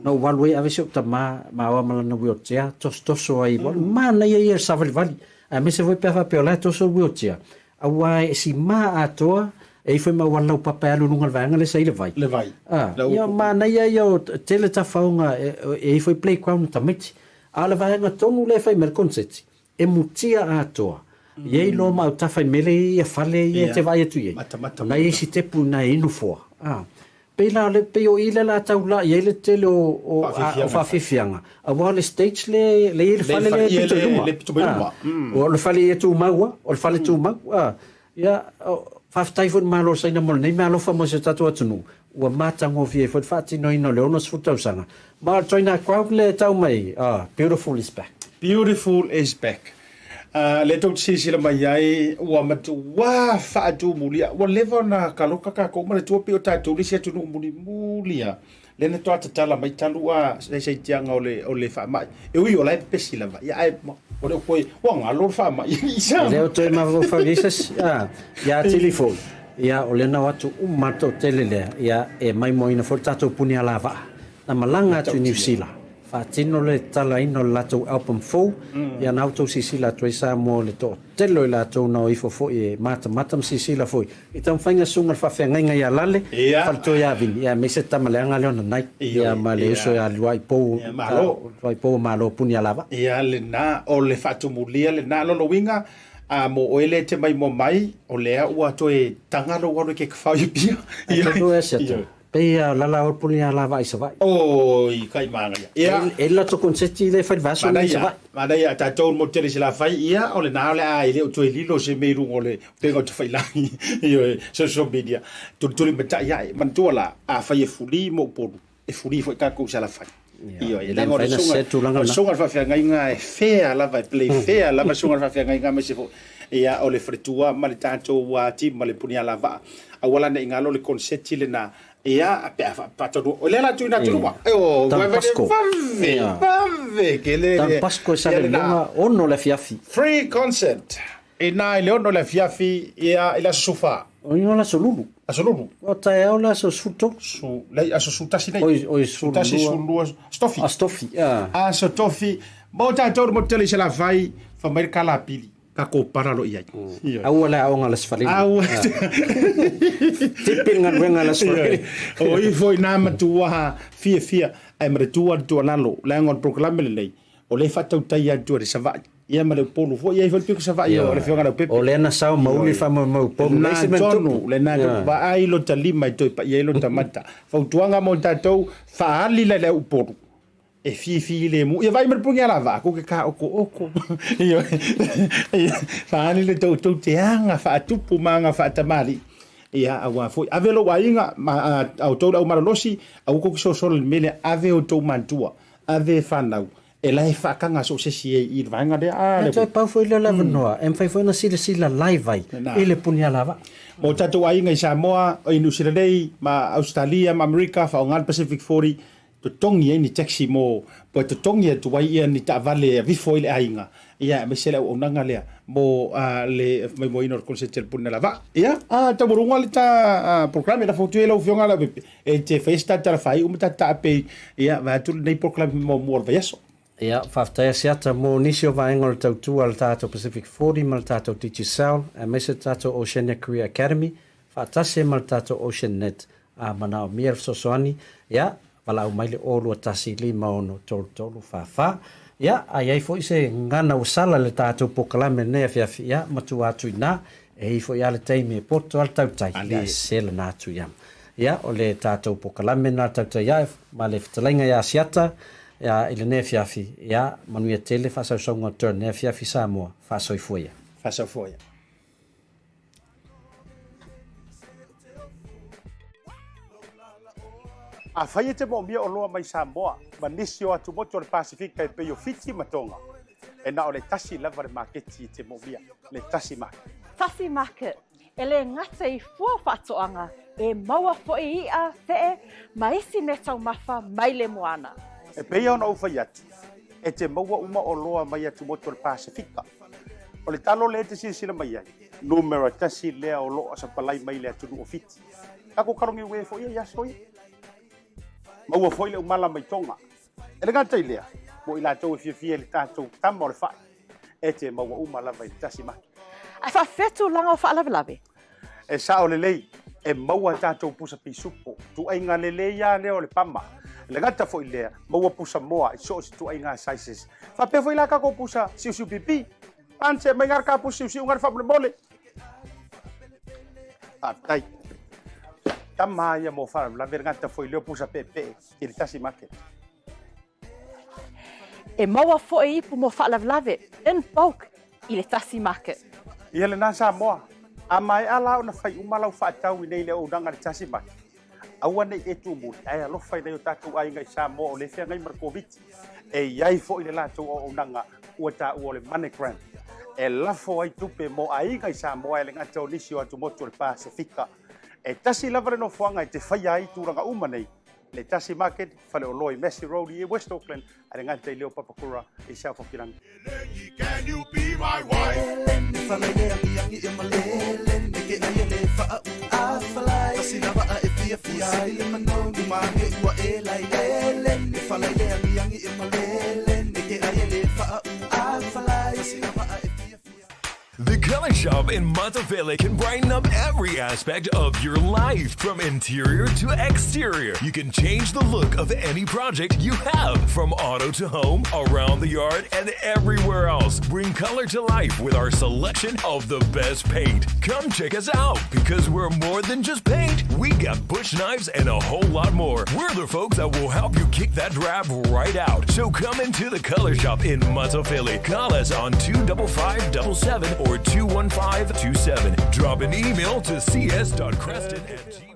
B: no walwe avese ta ma wa mala no wiotia tostoso ai mana ia sa valvali a me se voi per fa piola toso wiotia awai si ma atoa e foi ma wala papa alu nunga vanga le sai le vai ya mana ia tele ta faunga e foi playground tamiti ala vanga tonu le fai mer concept e mutia atoa ye lo ma ta fai mele ia fale ia te vai tu ye na ye si te puna inu fo pe la le pe o ile la taula ye le tele o fa fifianga a wala stage le ile fale le pituma o le fale ye tu mawa o le fale tu mawa ya faftai fo malo sai na mol nei malo fa mo se tatu atunu o mata ngo vie fo fati no ino le ono sfuta usanga ma joina crowd le tau mai beautiful is back le tau sisi la mai ai o matu wa fa atu mulia o levo na kaloka ka ko ma tu pe o tatu li se tu mulia le na to tala mai talua se tianga o le fa mai e ui o la pesi la ya ai o le koi o ngalo fa mai le o to ma vo fa visas ya telefone ya o le na watu mato telele ya e mai mo ina fortato punia lava na malanga tu New Zealand fa tino le tala ino lato album fo ya na auto sisila to sa mo le to telo la to no ifo fo e mata sisila fo i tam fanga sunga fa fenga ya lale fa to ya vin ya me se tamalanga le ona nai ya male so ya luai po malo punia lava
A: ya le na o le fatu mulia le na lo winga mo oele te mai mo mai o lea ua to e tangalo wano ke kawhau pia
B: Pea lala o punia lava isa vai.
A: Oi, kai manga ia.
B: Ela to konseti le fai vaso
A: isa vai. Mana ia ta tau mo tele sila fai ia o le na le ai le o to lilo se meru o le te go to fai la. Io social media. Tu le meta ia man tu la a fai fuli mo po. E fuli foi ka ko sala fai. Io e lengo songa fa fa ngai fea la vai play fea la songa fa fa ngai me se fo. Ia o le fretua ma le tanto wa ti ma le punia lava. Awala ne ngalo le konseti le na ia patoro o lela tu na tu ma
B: Pasco sa le longa ono le fiafi
A: free consent e na le ono le fiafi ia ila sofa
B: o ino la solulu o tae o la so suto
A: su lei aso sutasi nei
B: o sutasi
A: sulu stofi so tofi mo ta tor mo tele la vai fa mer kala pili ko paralo ia
B: au la au ngala sfali au tipin ngala la sfali
A: o i foi na matua fia ai matua tu lalo la ngon proclame le o le fa tautai tu re sava ia ma le polo foi ia foi pico sava ia o le fionga le pepe
B: o le na sao mauli fa mo po
A: le se mentonu le na ba ai lo talima to pa ia lo tamata fa tuanga mo tatou fa ali le uporo e fi le mu ia vai mer punga lava ko ke ka oko io fa ani le to te anga fa tupu manga fa tamali ia awa foi avelo wainga ma auto au marolosi au ko so le mele ave auto mantua ave fanau e lai fa kanga so se si i vanga de
B: le pa foi le lava noa em fai foi na sila live vai ele punga lava
A: mo tatu wainga i Samoa o New Zealand ma Australia ma America fa ngal Pacific 40 to tongi ni taxi mo po to tongi to wai ia ni ta vale vi foi le ainga ia me sele o nanga le mo le mo inor concept punna lava ia ta burunga le ta programa da foto ele o fionga la e te festa ta fai ta pe ia va tu nei programa mo va yaso
B: ia fafta Asiata mo nisio va engol tau tu al tato Pacific 40 mal tato Tichisau e me se tato Oceania Career Academy fa tase mal tato Ocean Net mana mier sosoani ia wala o maile o lua tasi lima ono tolu fa ya ai foi se ngana o sala le tato pokalame ne fiafi ya matu atu ina e foi ale taimi porto al Tautai ya sel na tu ya o le tato pokalame na Tautai ya ma le ftalenga ya Asiata ya ile ne fiafi ya manuia tele fa sa songa turn ne fiafi Samoa fa soifoia
A: a fai te mo mia o loa mai Samoa ma nisi o atu moto le Pacific kai pe yo fiti matonga e na o le tasi lava le maketi te momia, le Tasi Market.
C: Tasi Market, e le ngata I fua whatoanga, e maua fo'i ia fe'e, maisi me tau mafa mai le moana.
A: E peia ona uwhai atu, e te maua uma o loa mai atu moto le Pasifika. O le talo le te sila mai ai, numero tasi lea o loa sa palai mai le atu o fiti. Ako karongi ue fo'i ia soi. Maua fo'i le umala mai tonga. E le ngata I lea, mo I lātou e fia le tātou tama o le whai. E te maua umala vai Tasi Market.
C: Ai whawhetu langa o whaalawelawe.
A: E sa o le lei, e maua tātou pusa pisupo, tu ai ngā le lei ia leo le pama. Le ngata fo'i lea, maua pusa moa, I so si tu ai ngā sizes. Whapea fo'i la kako pusa siu pipi. Anse mai ngar ka pusa siu ngar whapule mole. Tautai. Tama ia mo whaalawelawe, ngata fo'i leo pusa pepe, I le Tasi Market.
C: E maua fo'i ipu mo whaalawelawe, in bulk, I le Tasi Market.
A: Ia le nā Samoa, a mai ala o na whai umalau whaatau I nei le o ranga le Tasi Market. Aua nei e tu muli, ai alo whai nei o tātou ai ngai Samoa o le whea ngai Markoviti. E iai fo I le lātou o nanga ua tā ua le MoneyGram. E lafo ai tupe mo ai ngai Samoa e le ngata o nisi o atu motu le Pasifika. E tasi lava le no fuanga I te whai ai tūranga uma nei. Le Tasi Market, whale o loi Messi Road I West Auckland, a le ngata I Leaupepe I South Auckland.
G: Can you be my wife?
H: The Color Shop in Maota can brighten up every aspect of your life, from interior to exterior. You can change the look of any project you have, from auto to home, around the yard, and everywhere else. Bring color to life with our selection of the best paint. Come check us out, because we're more than just paint. We got bush knives and a whole lot more. We're the folks that will help you kick that drab right out. So come into the Color Shop in Maota. Call us on 25577 or 21527. Drop an email to cs.creston@gmail.com.